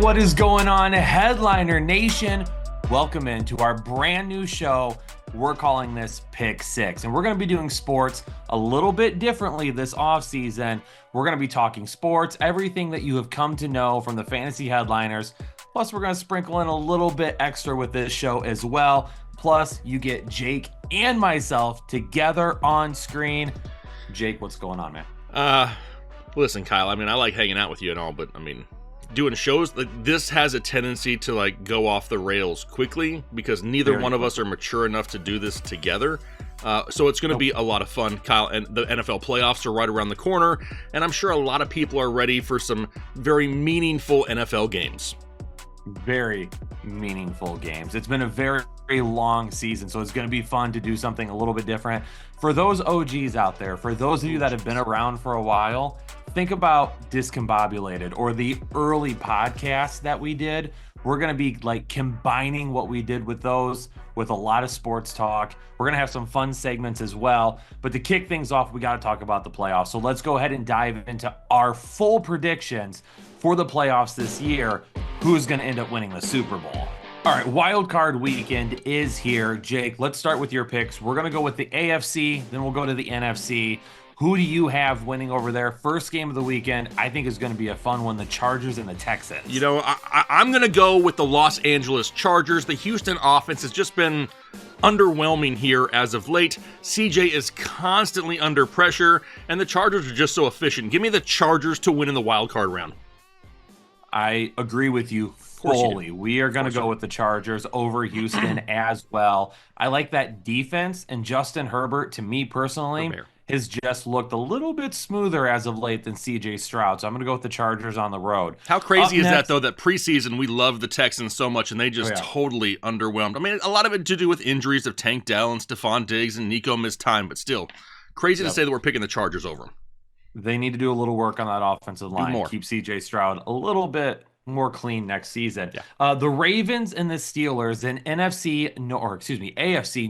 What is going on, Headliner Nation? Welcome into our brand new show. We're calling this Pick Six, and we're going to be doing sports a little bit differently this offseason. We're going to be talking sports, everything that you have come to know from the fantasy headliners. Plus, we're going to sprinkle in a little bit extra with this show as well. Plus, you get Jake and myself together on screen. Jake, what's going on, man? Listen, Kyle, I mean, I like hanging out with you and all, but I mean, doing shows like this has a tendency to like go off the rails quickly because neither one of us are mature enough to do this together. So it's going to be a lot of fun, Kyle, and the NFL playoffs are right around the corner, and I'm sure a lot of people are ready for some very meaningful NFL games. Very meaningful games. It's been a very long season, so it's going to be fun to do something a little bit different. For those OGs out there, for those of you that have been around for a while, think about Discombobulated or the early podcasts that we did. We're going to be like combining what we did with those with a lot of sports talk. We're going to have some fun segments as well. But to kick things off, we got to talk about the playoffs. So let's go ahead and dive into our full predictions for the playoffs this year. Who's going to end up winning the Super Bowl? All right, wild card weekend is here. Jake, let's start with your picks. We're going to go with the AFC, then we'll go to the NFC. Who do you have winning over there? First game of the weekend, I think is going to be a fun one, the Chargers and the Texans. You know, I'm going to go with the Los Angeles Chargers. The Houston offense has just been underwhelming here as of late. CJ is constantly under pressure, and the Chargers are just so efficient. Give me the Chargers to win in the wild card round. I agree with you fully. We are going to go with the Chargers over Houston as well. I like that defense, and Justin Herbert, to me personally, has just looked a little bit smoother as of late than CJ Stroud. So I'm going to go with the Chargers on the road. How crazy is that, though, that preseason we love the Texans so much, and they just totally underwhelmed. I mean, a lot of it to do with injuries of Tank Dell and Stephon Diggs, and Nico missed time, but still, crazy to say that we're picking the Chargers over. They need to do a little work on that offensive line. Keep CJ Stroud a little bit more clean next season. The Ravens and the Steelers, an AFC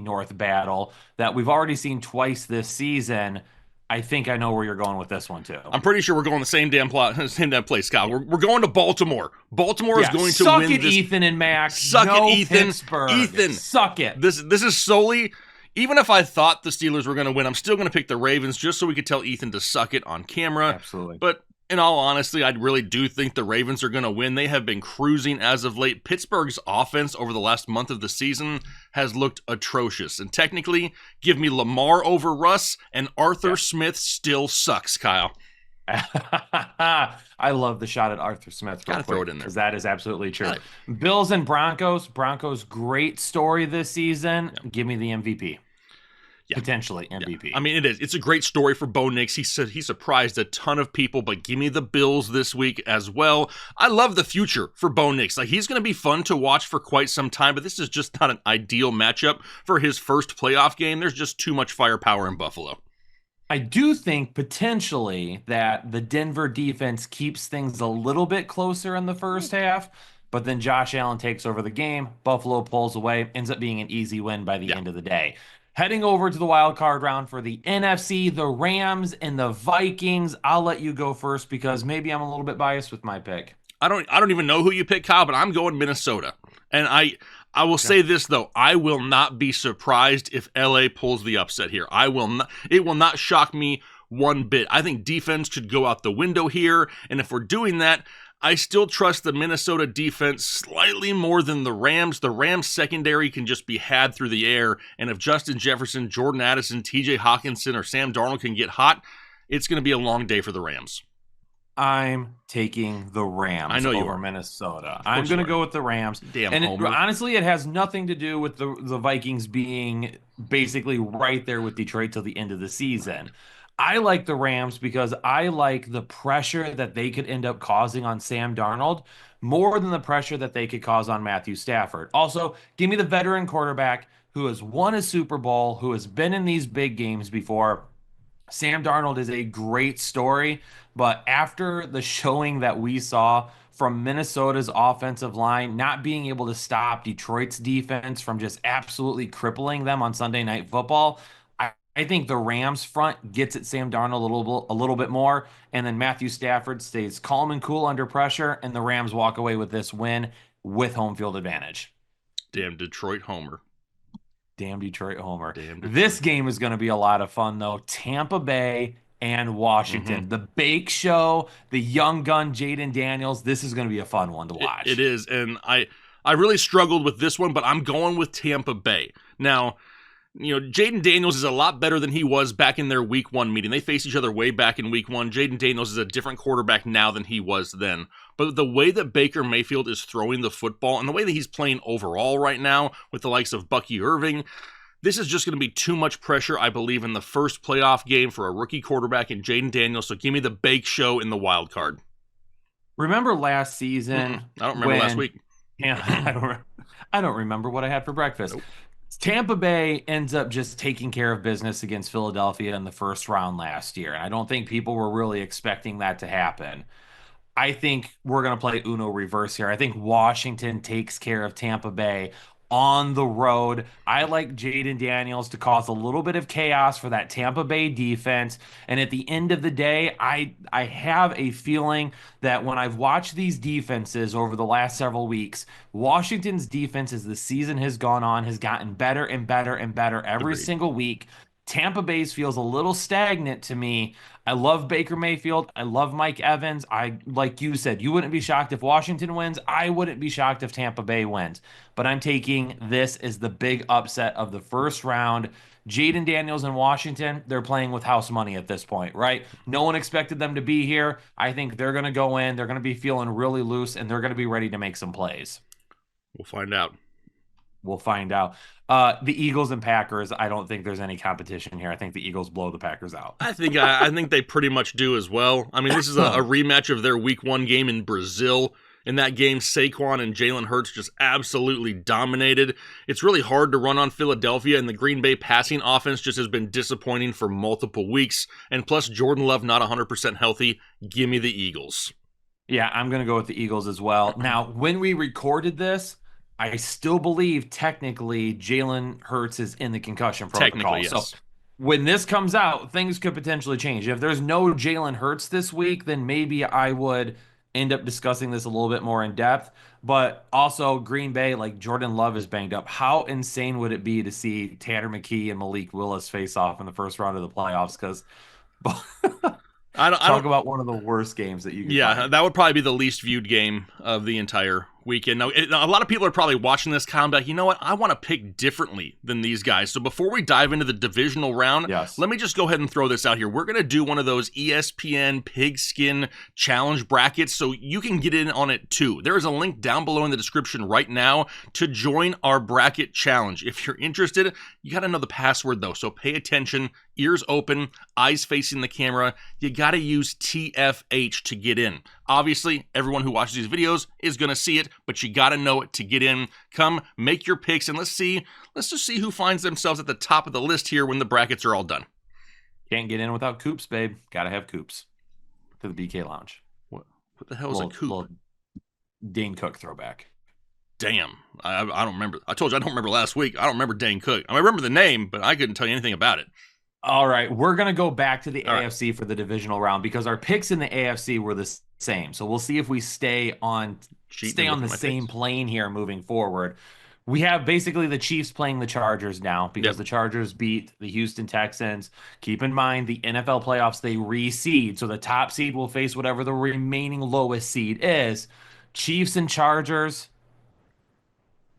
North battle that we've already seen twice this season. I think I know where you're going with this one too. I'm pretty sure we're going the same damn place, Scott. We're going to Baltimore. Baltimore is going to win this. Suck it, Ethan and Max. Suck it, Ethan. Pittsburgh. Ethan, suck it. This is solely. Even if I thought the Steelers were going to win, I'm still going to pick the Ravens just so we could tell Ethan to suck it on camera. Absolutely. But in all honesty, I really do think the Ravens are going to win. They have been cruising as of late. Pittsburgh's offense over the last month of the season has looked atrocious. And technically, give me Lamar over Russ, and Arthur Smith still sucks, Kyle. I love the shot at Arthur Smith. Gotta throw it in there. Because that is absolutely true. Bills and Broncos. Broncos, great story this season. Give me the MVP. Potentially MVP. I mean, it is. It's a great story for Bo Nix. He said he surprised a ton of people, but give me the Bills this week as well. I love the future for Bo Nix. Like, he's going to be fun to watch for quite some time, but this is just not an ideal matchup for his first playoff game. There's just too much firepower in Buffalo. I do think potentially that the Denver defense keeps things a little bit closer in the first half, but then Josh Allen takes over the game. Buffalo pulls away, ends up being an easy win by the end of the day. Heading over to the wild card round for the NFC, the Rams and the Vikings. I'll let you go first because maybe I'm a little bit biased with my pick. I don't even know who you pick, Kyle, but I'm going Minnesota. And I will say this though, I will not be surprised if LA pulls the upset here. It will not shock me one bit. I think defense should go out the window here, and if we're doing that, I still trust the Minnesota defense slightly more than the Rams. The Rams secondary can just be had through the air, and if Justin Jefferson, Jordan Addison, TJ Hawkinson, or Sam Darnold can get hot, it's going to be a long day for the Rams. I'm taking the Rams over Minnesota. I'm going to go with the Rams. Honestly, it has nothing to do with the Vikings being basically right there with Detroit till the end of the season. I like the Rams because I like the pressure that they could end up causing on Sam Darnold more than the pressure that they could cause on Matthew Stafford. Also, give me the veteran quarterback who has won a Super Bowl, who has been in these big games before. Sam Darnold is a great story, but after the showing that we saw from Minnesota's offensive line, not being able to stop Detroit's defense from just absolutely crippling them on Sunday Night Football, I think the Rams front gets at Sam Darnold a little bit more, and then Matthew Stafford stays calm and cool under pressure, and the Rams walk away with this win with home field advantage. Damn Detroit homer. Damn Detroit homer. Damn This Detroit. game is going to be a lot of fun, though. Tampa Bay and Mm-hmm. Washington. The Bake Show, the young gun Jaden Daniels. This is going to be a fun one to It watch. is, and I really struggled with this one, but I'm going with Tampa Bay. Now, Jaden Daniels is a lot better than he was back in their week one meeting. They faced each other way back in week one. Jaden Daniels is a different quarterback now than he was then. But the way that Baker Mayfield is throwing the football and the way that he's playing overall right now with the likes of Bucky Irving, this is just going to be too much pressure, I believe, in the first playoff game for a rookie quarterback in Jaden Daniels. So give me the Bake Show in the wild card. Remember last season I don't remember last week. Yeah, I don't remember what I had for breakfast. Nope. Tampa Bay ends up just taking care of business against Philadelphia in the first round last year. And I don't think people were really expecting that to happen. I think we're going to play Uno reverse here. I think Washington takes care of Tampa Bay on the road. I like Jaden Daniels to cause a little bit of chaos for that Tampa Bay defense. And at the end of the day, I have a feeling that when I've watched these defenses over the last several weeks, Washington's defense as the season has gone on has gotten better and better and better every Agreed. single week. Tampa Bay's feels a little stagnant to me. I love Baker Mayfield. I love Mike Evans. Like you said, you wouldn't be shocked if Washington wins. I wouldn't be shocked if Tampa Bay wins. But I'm taking this as the big upset of the first round. Jaden Daniels in Washington, they're playing with house money at this point, right? No one expected them to be here. I think they're going to go in. They're going to be feeling really loose, and they're going to be ready to make some plays. We'll find out. We'll find out. The Eagles and Packers, I don't think there's any competition here. I think the Eagles blow the Packers out. I think they pretty much do as well. I mean, this is a rematch of their week one game in Brazil. In that game, Saquon and Jalen Hurts just absolutely dominated. It's really hard to run on Philadelphia, and the Green Bay passing offense just has been disappointing for multiple weeks. And plus, Jordan Love not 100% healthy. Give me the Eagles. Yeah, I'm going to go with the Eagles as well. Now, when we recorded this, I still believe technically Jalen Hurts is in the concussion protocol. Technically, So yes. when this comes out, things could potentially change. If there's no Jalen Hurts this week, then maybe I would end up discussing this a little bit more in depth. But also, Green Bay, like Jordan Love is banged up. How insane would it be to see Tanner McKee and Malik Willis face off in the first round of the playoffs? Because I talk don't. about one of the worst games that you can Yeah, find. that would probably be the least viewed game of the entire weekend. Now, a lot of people are probably watching this comment like, you know what? I want to pick differently than these guys. So before we dive into the divisional round, Yes. let me just go ahead and throw this out here. We're going to do one of those ESPN pigskin challenge brackets, so you can get in on it too. There is a link down below in the description right now to join our bracket challenge. If you're interested, you got to know the password though, so pay attention, ears open, eyes facing the camera. You got to use TFH to get in. Obviously, everyone who watches these videos is going to see it, but you got to know it to get in. Come, make your picks, and let's just see who finds themselves at the top of the list here when the brackets are all done. Can't get in without coops, babe. Gotta have coops to the BK Lounge. What the hell is a coop? Little Dane Cook throwback. Damn, I don't remember. I told you I don't remember last week. I don't remember Dane Cook. I remember the name, but I couldn't tell you anything about it. All right, we're gonna go back to the All right. AFC for the divisional round because our picks in the AFC were the same. So we'll see if we stay on the same plane here moving forward. We have basically the Chiefs playing the Chargers now because Yep. the Chargers beat the Houston Texans. Keep in mind the NFL playoffs, they reseed. So the top seed will face whatever the remaining lowest seed is. Chiefs and Chargers.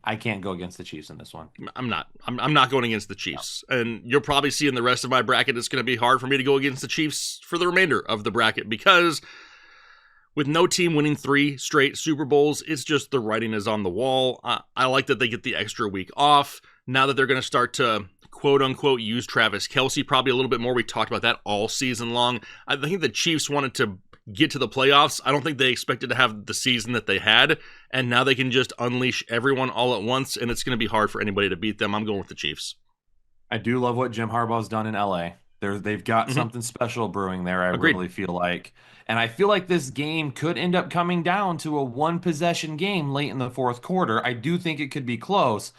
I can't go against the Chiefs in this one. I'm not. I'm not going against the Chiefs. And you'll probably see in the rest of my bracket it's going to be hard for me to go against the Chiefs for the remainder of the bracket because with no team winning 3 straight Super Bowls, it's just the writing is on the wall. I like that they get the extra week off. Now that they're going to start to quote unquote use Travis Kelce probably a little bit more. We talked about that all season long. I think the Chiefs wanted to get to the playoffs. I don't think they expected to have the season that they had, and now they can just unleash everyone all at once, and it's going to be hard for anybody to beat them. I'm going with the Chiefs. I do love what Jim Harbaugh's done in LA. They've got something special brewing there, I Agreed. really feel like. And I feel like this game could end up coming down to a one possession game late in the fourth quarter. I do think it could be close.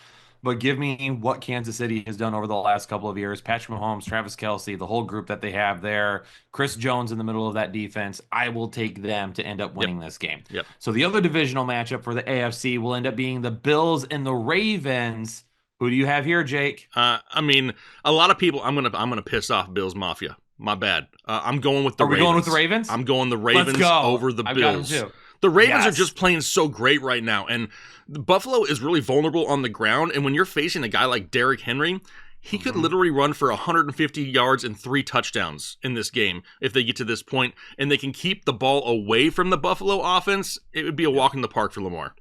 but give me what Kansas City has done over the last couple of years. Patrick Mahomes, Travis Kelce, the whole group that they have there, Chris Jones in the middle of that defense. I will take them to end up Yep. winning this game. Yep. So the other divisional matchup for the AFC will end up being the Bills and the Ravens. Who do you have here, Jake? I mean, a lot of people. I'm gonna piss off Bills Mafia. My bad. I'm going with the Are we Ravens. going with the Ravens? I'm going the Let's Ravens go. over the I've got them Bills. too. The Ravens are Yes. just playing so great right now, and Buffalo is really vulnerable on the ground. And when you're facing a guy like Derrick Henry, he could literally run for 150 yards and 3 touchdowns in this game if they get to this point, and they can keep the ball away from the Buffalo offense. It would be a walk in the park for Lamar.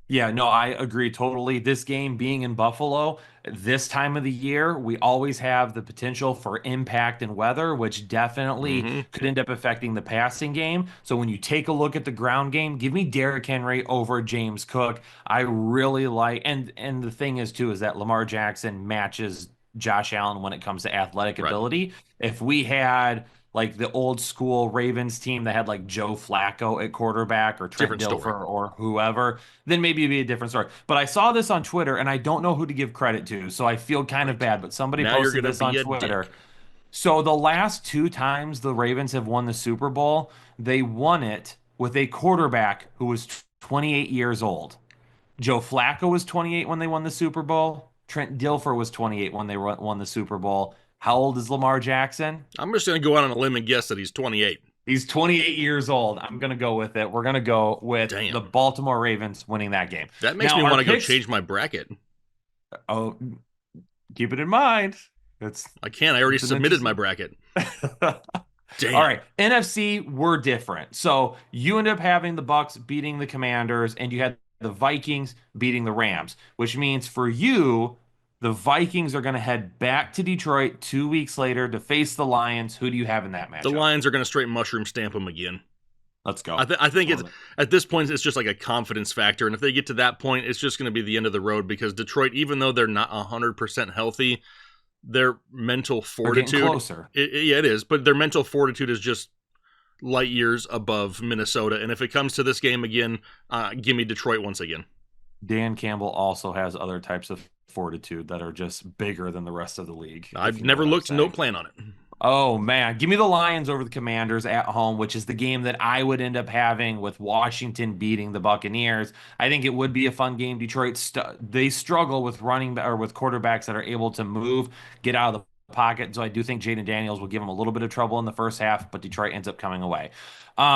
Yeah, no, I agree totally. This game being in Buffalo, this time of the year, we always have the potential for impact and weather, which definitely Mm-hmm. could end up affecting the passing game. So when you take a look at the ground game, give me Derrick Henry over James Cook. I really like, and the thing is too, is that Lamar Jackson matches Josh Allen when it comes to athletic Right. ability. If we had like the old school Ravens team that had like Joe Flacco at quarterback or Trent Different story. Dilfer or whoever, then maybe it'd be a different story. But I saw this on Twitter and I don't know who to give credit to, so I feel kind of bad. But somebody Now you're posted gonna this on be a Twitter. dick. So the last 2 times the Ravens have won the Super Bowl, they won it with a quarterback who was 28 years old. Joe Flacco was 28 when they won the Super Bowl. Trent Dilfer was 28 when they won the Super Bowl. How old is Lamar Jackson? I'm just gonna go out on a limb and guess that he's 28. He's 28 years old. I'm going to go with it. We're going to go with Damn. the Baltimore Ravens winning that game. That makes Now, me our want to go picks- change my bracket. Oh, keep it in mind. It's I can't. I already It's an submitted interesting- my bracket. Damn. All right. NFC, we're different. So you end up having the Bucks beating the Commanders, and you had the Vikings beating the Rams, which means for you, the Vikings are going to head back to Detroit 2 weeks later to face the Lions. Who do you have in that matchup? The Lions are going to straight mushroom stamp them again. Let's go. I think it's Love it. at this point it's just like a confidence factor, and if they get to that point, it's just going to be the end of the road because Detroit, even though they're not 100% healthy, their mental We're getting fortitude, closer. yeah, it is, but their mental fortitude is just light years above Minnesota. And if it comes to this game again, give me Detroit once again. Dan Campbell also has other types of fortitude that are just bigger than the rest of the league. if I've you know never what I'm looked, no saying. plan on it. Oh man, give me the Lions over the Commanders at home, which is the game that I would end up having with Washington beating the Buccaneers. I think it would be a fun game. Detroit they struggle with running or with quarterbacks that are able to move, get out of the pocket. So I do think Jaden Daniels will give them a little bit of trouble in the first half, but Detroit ends up coming away.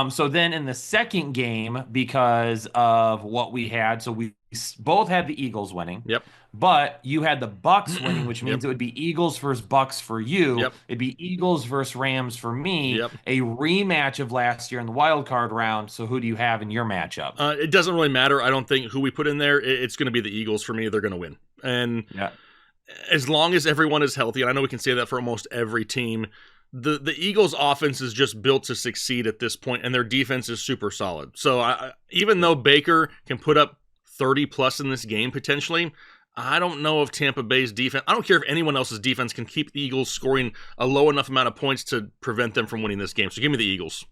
So then in the second game, because of what we had, so we both had the Eagles winning. Yep. But you had the Bucks winning, which means it would be Eagles versus Bucks for you. Yep. It'd be Eagles versus Rams for me. Yep. A rematch of last year in the wild card round. So who do you have in your matchup? It doesn't really matter. I don't think who we put in there. It's going to be the Eagles for me. They're going to win. And Yeah. as long as everyone is healthy, and I know we can say that for almost every team, the Eagles' offense is just built to succeed at this point, and their defense is super solid. So even though Baker can put up 30 plus in this game potentially, I don't know if Tampa Bay's defense, I don't care if anyone else's defense can keep the Eagles scoring a low enough amount of points to prevent them from winning this game. So give me the Eagles.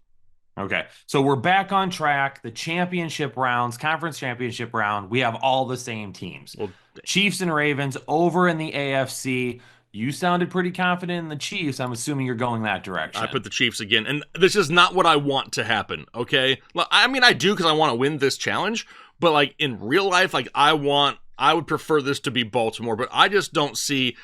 Okay. So we're back on track. The championship rounds, conference championship round, we have all the same teams. Well, Chiefs and Ravens over in the AFC. You sounded pretty confident in the Chiefs. I'm assuming you're going that direction. I put the Chiefs again. And this is not what I want to happen, okay? I mean, I do because I want to win this challenge. But, like, in real life, like, I would prefer this to be Baltimore. But I just don't see...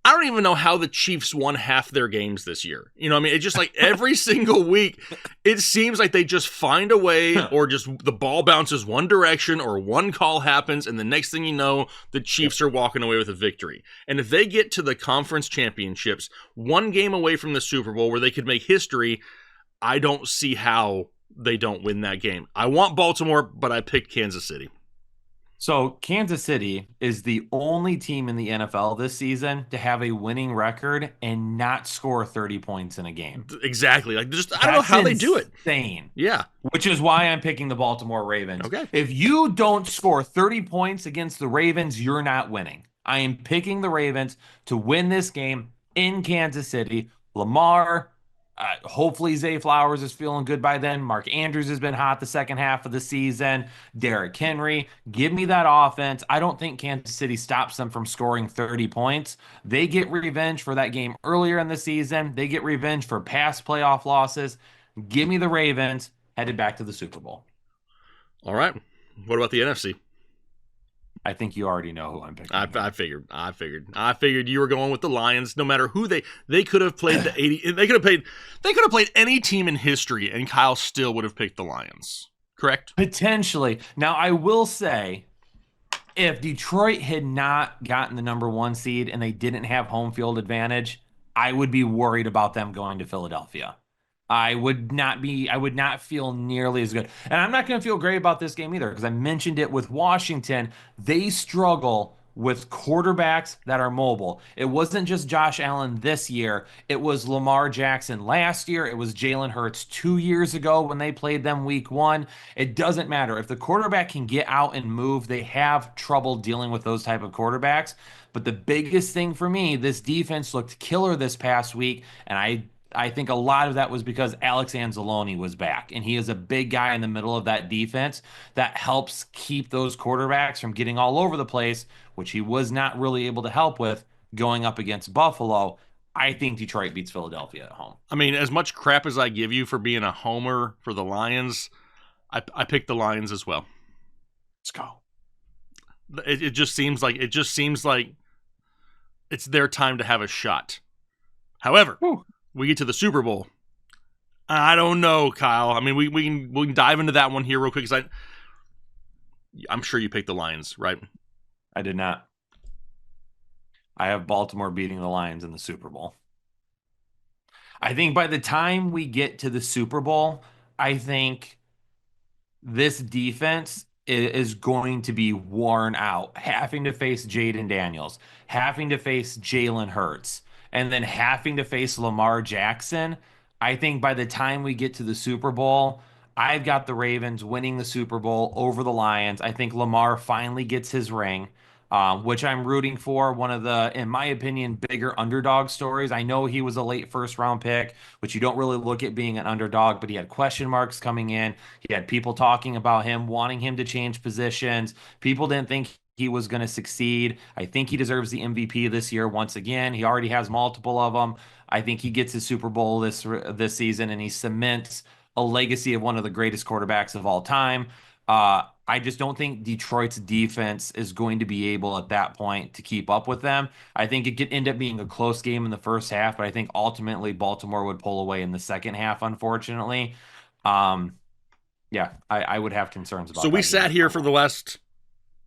I don't even know how the Chiefs won half their games this year. You know what I mean? It's just like every single week, it seems like they just find a way or just the ball bounces one direction or one call happens, and the next thing you know, the Chiefs are walking away with a victory. And if they get to the conference championships, one game away from the Super Bowl where they could make history, I don't see how they don't win that game. I want Baltimore, but I picked Kansas City. So Kansas City is the only team in the NFL this season to have a winning record and not score 30 points in a game. Exactly. Like, just I don't know how they do it. Insane. Yeah. Which is why I'm picking the Baltimore Ravens. Okay. If you don't score 30 points against the Ravens, you're not winning. I am picking the Ravens to win this game in Kansas City. Lamar, Hopefully Zay Flowers is feeling good by then. Mark Andrews has been hot the second half of the season. Derrick Henry, give me that offense. I don't think Kansas City stops them from scoring 30 points. They get revenge for that game earlier in the season. They get revenge for past playoff losses. Give me the Ravens headed back to the Super Bowl. All right. What about the NFC? I think you already know who I'm picking. I figured you were going with the Lions. No matter who they could have played the 80. They could have played any team in history, and Kyle still would have picked the Lions. Correct? Potentially. Now, I will say, if Detroit had not gotten the number 1 seed and they didn't have home field advantage, I would be worried about them going to Philadelphia. I would not feel nearly as good. And I'm not going to feel great about this game either, because I mentioned it with Washington. They struggle with quarterbacks that are mobile. It wasn't just Josh Allen this year. It was Lamar Jackson last year. It was Jalen Hurts 2 years ago when they played them week 1. It doesn't matter. If the quarterback can get out and move, they have trouble dealing with those type of quarterbacks. But the biggest thing for me, this defense looked killer this past week, and I think a lot of that was because Alex Anzalone was back, and he is a big guy in the middle of that defense that helps keep those quarterbacks from getting all over the place, which he was not really able to help with going up against Buffalo. I think Detroit beats Philadelphia at home. I mean, as much crap as I give you for being a homer for the Lions, I picked the Lions as well. Let's go. It just seems like it's their time to have a shot. However, we get to the Super Bowl. I don't know, Kyle. I mean, we can dive into that one here real quick, because I'm sure you picked the Lions, right? I did not. I have Baltimore beating the Lions in the Super Bowl. I think by the time we get to the Super Bowl, I think this defense is going to be worn out, having to face Jaden Daniels, having to face Jalen Hurts, and then having to face Lamar Jackson. I think by the time we get to the Super Bowl, I've got the Ravens winning the Super Bowl over the Lions. I think Lamar finally gets his ring, which I'm rooting for. One of the, in my opinion, bigger underdog stories. I know he was a late first round pick, which you don't really look at being an underdog, but he had question marks coming in. He had people talking about him, wanting him to change positions. People didn't think he was going to succeed. I think he deserves the MVP this year once again. He already has multiple of them. I think he gets his Super Bowl this season, and he cements a legacy of one of the greatest quarterbacks of all time. I just don't think Detroit's defense is going to be able at that point to keep up with them. I think it could end up being a close game in the first half, but I think ultimately Baltimore would pull away in the second half, unfortunately. Yeah, I would have concerns about that. So we sat here for the last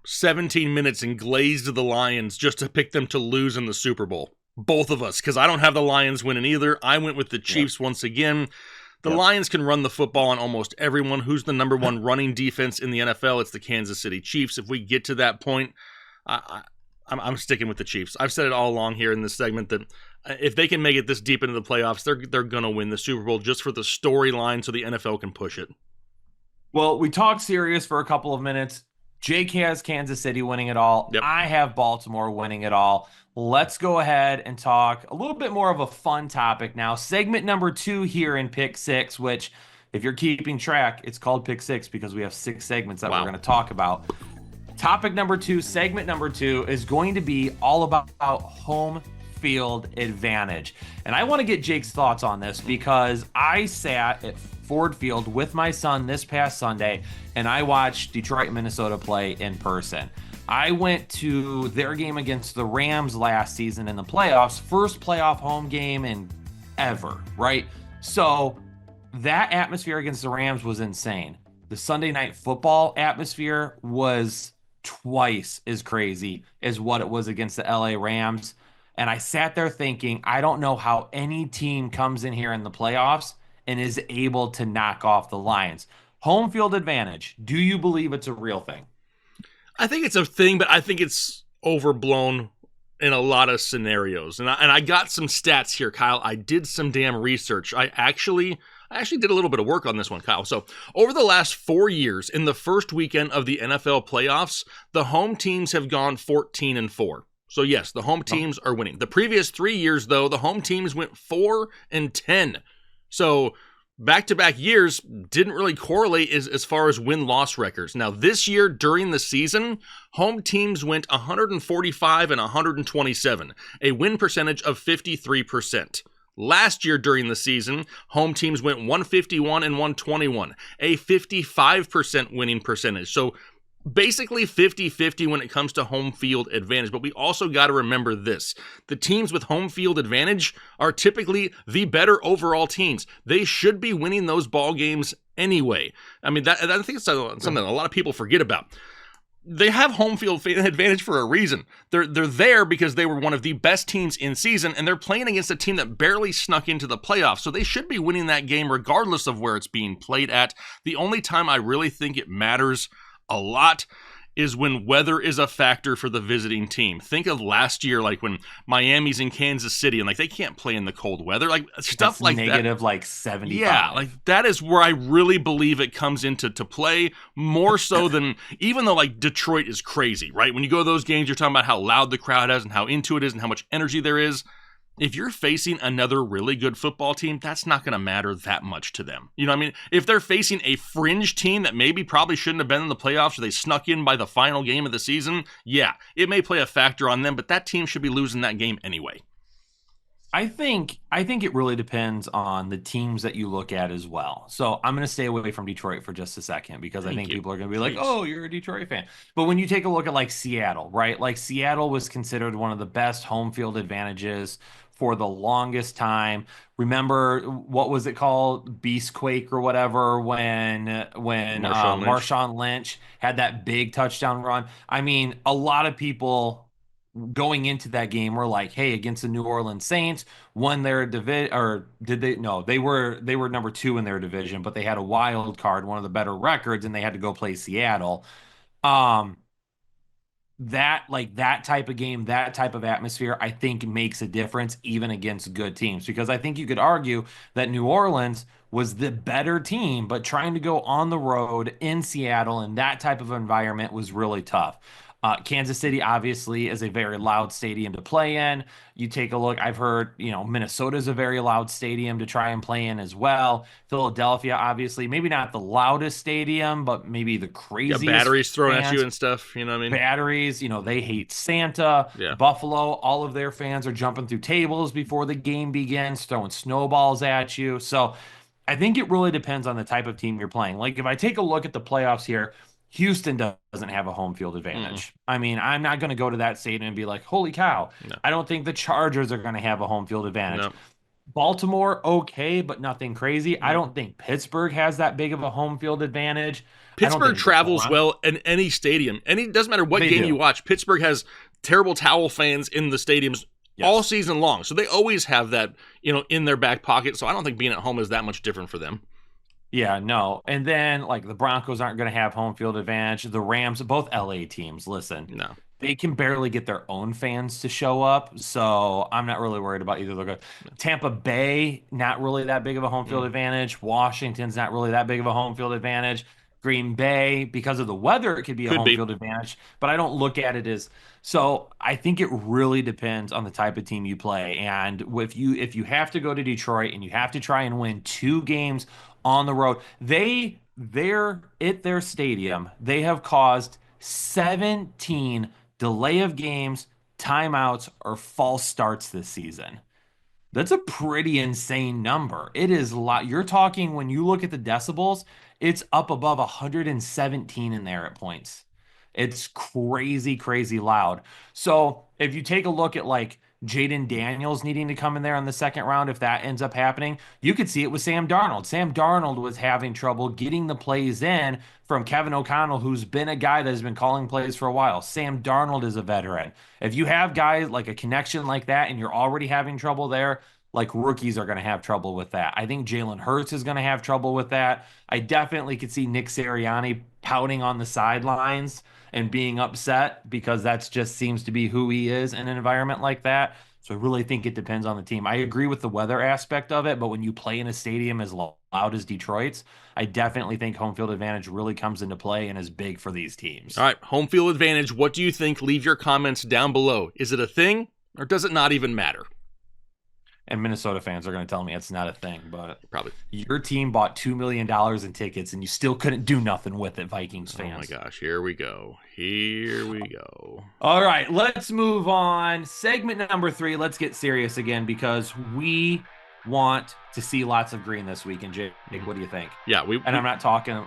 17 minutes and glazed the Lions just to pick them to lose in the Super Bowl. Both of us, because I don't have the Lions winning either. I went with the Chiefs once again. The Lions can run the football on almost everyone. Who's the number 1 running defense in the NFL? It's the Kansas City Chiefs. If we get to that point, I'm sticking with the Chiefs. I've said it all along here in this segment that if they can make it this deep into the playoffs, they're going to win the Super Bowl just for the storyline so the NFL can push it. Well, we talked serious for a couple of minutes. Jake has Kansas City winning it all. Yep. I have Baltimore winning it all. Let's go ahead and talk a little bit more of a fun topic now. Segment number 2 here in Pick 6, which, if you're keeping track, it's called Pick 6 because we have 6 segments that we're going to talk about. Topic number 2, segment number 2, is going to be all about home field advantage. And I want to get Jake's thoughts on this because I sat at Ford Field with my son this past Sunday, and I watched Detroit, Minnesota play in person. I went to their game against the Rams last season in the playoffs, first playoff home game in ever, right? So that atmosphere against the Rams was insane. The Sunday Night Football atmosphere was twice as crazy as what it was against the LA Rams. And I sat there thinking, I don't know how any team comes in here in the playoffs and is able to knock off the Lions. Home field advantage. Do you believe it's a real thing? I think it's a thing, but I think it's overblown in a lot of scenarios. And I got some stats here, Kyle. I did some damn research. I actually did a little bit of work on this one, Kyle. So over the last 4 years, in the first weekend of the NFL playoffs, the home teams have gone 14-4. So yes, the home teams are winning. The previous 3 years, though, the home teams went 4-10. So back-to-back years didn't really correlate as far as win-loss records. Now, this year during the season, home teams went 145 and 127, a win percentage of 53%. Last year during the season, home teams went 151 and 121, a 55% winning percentage. So basically 50-50 when it comes to home field advantage. But we also got to remember this. The teams with home field advantage are typically the better overall teams. They should be winning those ball games anyway. I mean, I think it's something a lot of people forget about. They have home field advantage for a reason. They're there because they were one of the best teams in season, and they're playing against a team that barely snuck into the playoffs. So they should be winning that game regardless of where it's being played at. The only time I really think it matters a lot is when weather is a factor for the visiting team. Think of last year, like when Miami's in Kansas City and like they can't play in the cold weather, like stuff like that. Negative like 75. Yeah, like that is where I really believe it comes into play more so than, even though like Detroit is crazy, right? When you go to those games, you're talking about how loud the crowd is and how into it is and how much energy there is. If you're facing another really good football team, that's not going to matter that much to them. You know what I mean? If they're facing a fringe team that maybe probably shouldn't have been in the playoffs or they snuck in by the final game of the season, yeah, it may play a factor on them, but that team should be losing that game anyway. I think it really depends on the teams that you look at as well. So I'm going to stay away from Detroit for just a second because I think people are going to be like, oh, you're a Detroit fan. But when you take a look at like Seattle, right? Like Seattle was considered one of the best home field advantages for the longest time. Remember, what was it called? Beastquake or whatever when Marshawn Lynch had that big touchdown run. I mean, a lot of people going into that game were like, hey, against the New Orleans Saints, won their division, or did they? No, they were number 2 in their division, but they had a wild card, one of the better records, and they had to go play Seattle. That type of game, that type of atmosphere, I think makes a difference even against good teams, because I think you could argue that New Orleans was the better team, but trying to go on the road in Seattle in that type of environment was really tough. Kansas City obviously is a very loud stadium to play in. You take a look, I've heard, Minnesota is a very loud stadium to try and play in as well. Philadelphia, obviously, maybe not the loudest stadium, but maybe the craziest. Yeah, batteries thrown at you and stuff, you know what I mean? Batteries, they hate Santa. Yeah. Buffalo, all of their fans are jumping through tables before the game begins, throwing snowballs at you. So I think it really depends on the type of team you're playing. Like if I take a look at the playoffs here, Houston doesn't have a home field advantage. I mean, I'm not going to go to that stadium and be like, holy cow. No. I don't think the Chargers are going to have a home field advantage. No. Baltimore, okay, but nothing crazy. I don't think Pittsburgh has that big of a home field advantage. Pittsburgh travels well in any stadium. It doesn't matter what game you watch. Pittsburgh has terrible towel fans in the stadiums all season long. So they always have that, in their back pocket. So I don't think being at home is that much different for them. Yeah, no. And then, like, the Broncos aren't going to have home field advantage. The Rams, both LA teams, listen. No. They can barely get their own fans to show up, so I'm not really worried about either. No. Tampa Bay, not really that big of a home field advantage. Washington's not really that big of a home field advantage. Green Bay, because of the weather, it could be a home field advantage, but I don't look at it as. So I think it really depends on the type of team you play. And if you have to go to Detroit and you have to try and win 2 games on the road, they're at their stadium, they have caused 17 delay of games, timeouts, or false starts this season. That's a pretty insane number. It is a lot. You're talking, when you look at the decibels, it's up above 117 in there at points. It's crazy, crazy loud. So if you take a look at like Jaden Daniels needing to come in there in the second round, if that ends up happening, you could see it with Sam Darnold. Sam Darnold was having trouble getting the plays in from Kevin O'Connell, who's been a guy that has been calling plays for a while. Sam Darnold is a veteran. If you have guys like a connection like that and you're already having trouble there, like rookies are going to have trouble with that. I think Jalen Hurts is going to have trouble with that. I definitely could see Nick Sirianni pouting on the sidelines and being upset because that's just seems to be who he is in an environment like that. So I really think it depends on the team. I agree with the weather aspect of it, but when you play in a stadium as loud as Detroit's, I definitely think home field advantage really comes into play and is big for these teams. All right, home field advantage. What do you think? Leave your comments down below. Is it a thing or does it not even matter? And Minnesota fans are going to tell me it's not a thing, but Probably. your team bought $2 million in tickets and you still couldn't do nothing with it, Vikings Oh my fans. gosh, here we go. Here we go. All right, let's move on. Segment number 3. Let's get serious again because we want to see lots of green this week. And Jake, what do you think? Yeah, And I'm not talking,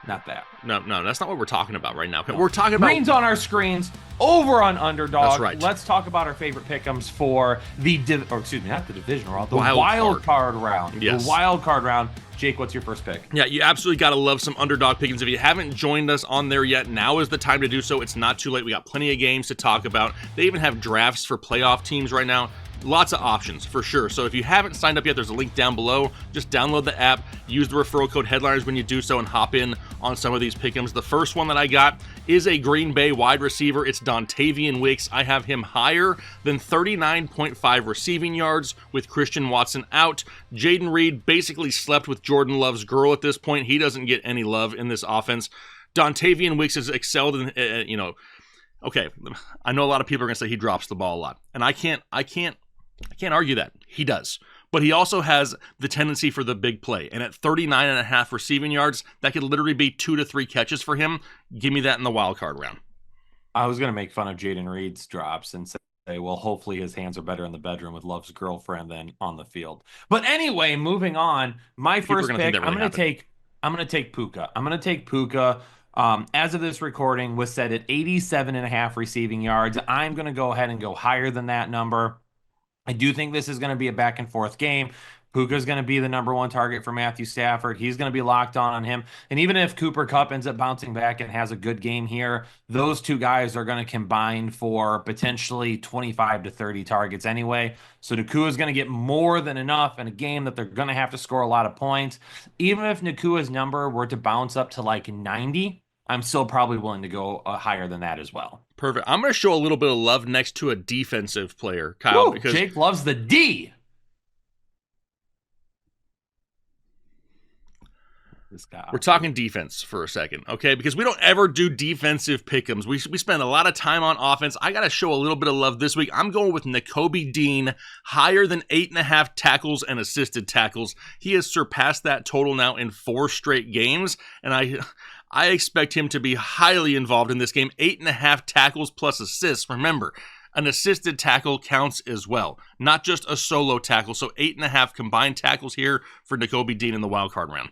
not that. No, that's not what we're talking about right now. No. We're talking about greens on our screens over on Underdog. That's right. Let's talk about our favorite pick'ems for the not the divisional round, the Wild card round. Yes. The wild card round. Jake, what's your first pick? Yeah, you absolutely got to love some Underdog Pick'ems. If you haven't joined us on there yet, now is the time to do so. It's not too late. We got plenty of games to talk about. They even have drafts for playoff teams right now. Lots of options for sure. So if you haven't signed up yet, there's a link down below. Just download the app, use the referral code Headliners when you do so, and hop in on some of these pick'ems. The first one that I got is a Green Bay wide receiver. It's Dontavian Wicks. I have him higher than 39.5 receiving yards with Christian Watson out. Jaden Reed basically slept with Jordan Love's girl at this point. He doesn't get any love in this offense. Dontavian Wicks has excelled in, okay, I know a lot of people are going to say he drops the ball a lot, and I can't argue that. He does. But he also has the tendency for the big play. And at 39.5 receiving yards, that could literally be 2 to 3 catches for him. Give me that in the wild card round. I was going to make fun of Jaden Reed's drops and say, well, hopefully his hands are better in the bedroom with Love's girlfriend than on the field. But anyway, moving on. My first pick, I'm going to take Puka. I'm going to take Puka. As of this recording, was set at 87.5 receiving yards. I'm going to go ahead and go higher than that number. I do think this is going to be a back and forth game. Puka's going to be the number 1 target for Matthew Stafford. He's going to be locked on him. And even if Cooper Kupp ends up bouncing back and has a good game here, those two guys are going to combine for potentially 25 to 30 targets anyway. So Nakua is going to get more than enough in a game that they're going to have to score a lot of points. Even if Nakua's number were to bounce up to like 90, I'm still probably willing to go higher than that as well. Perfect. I'm going to show a little bit of love next to a defensive player, Kyle. Ooh, because Jake loves the D. This guy. We're talking defense for a second, okay? Because we don't ever do defensive pick'ems. We spend a lot of time on offense. I got to show a little bit of love this week. I'm going with Nakobe Dean, higher than 8.5 tackles and assisted tackles. He has surpassed that total now in 4 straight games, and I expect him to be highly involved in this game. 8.5 tackles plus assists. Remember, an assisted tackle counts as well, not just a solo tackle. So 8.5 combined tackles here for Nakobe Dean in the wild card round.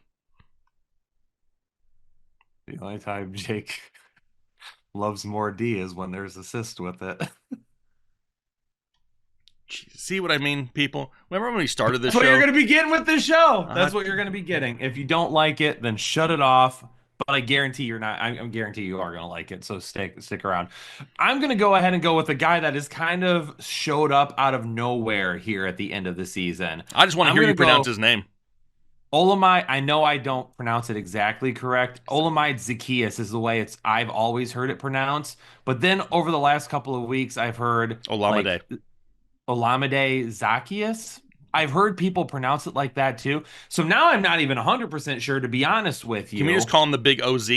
The only time Jake loves more D is when there's assist with it. See what I mean, people? Remember when we started this show? That's what you're going to be getting with this show. That's what you're going to be getting. If you don't like it, then shut it off. But I guarantee you're not. I guarantee you are going to like it. So stick around. I'm going to go ahead and go with a guy that has kind of showed up out of nowhere here at the end of the season. I just want to hear you pronounce his name. Olamide, I know I don't pronounce it exactly correct. Olamide Zacchaeus is the way I've always heard it pronounced. But then over the last couple of weeks, I've heard Olamide. Olamide Zacchaeus. I've heard people pronounce it like that too. So now I'm not even 100% sure, to be honest with you. Can we just call him the big OZ?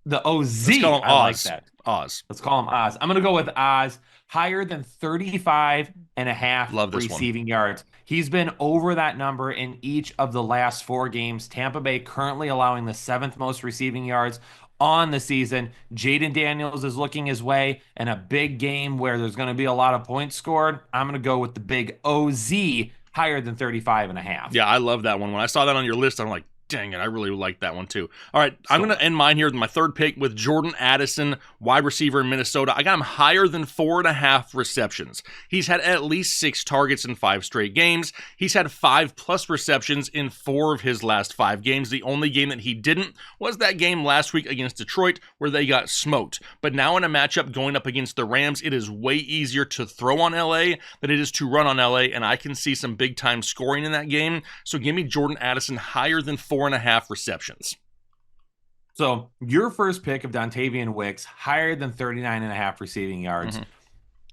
The OZ. Let's call him I Oz. like that. Oz. Let's call him Oz. I'm going to go with Oz. Higher than 35.5 receiving yards. He's been over that number in each of the last 4 games. Tampa Bay currently allowing the 7th most receiving yards on the season. Jaden Daniels is looking his way in a big game where there's going to be a lot of points scored. I'm going to go with the big OZ, higher than 35.5. Yeah, I love that one. When I saw that on your list, I'm like, dang it, I really like that one too. All right, I'm going to end mine here with my third pick with Jordan Addison, wide receiver in Minnesota. I got him higher than 4.5 receptions. He's had at least 6 targets in 5 straight games. He's had 5+ receptions in 4 of his last 5 games. The only game that he didn't was that game last week against Detroit where they got smoked. But now in a matchup going up against the Rams, it is way easier to throw on LA than it is to run on LA, and I can see some big-time scoring in that game. So give me Jordan Addison higher than 4.5 receptions. So your first pick of Dontavian Wicks, higher than 39.5 receiving yards,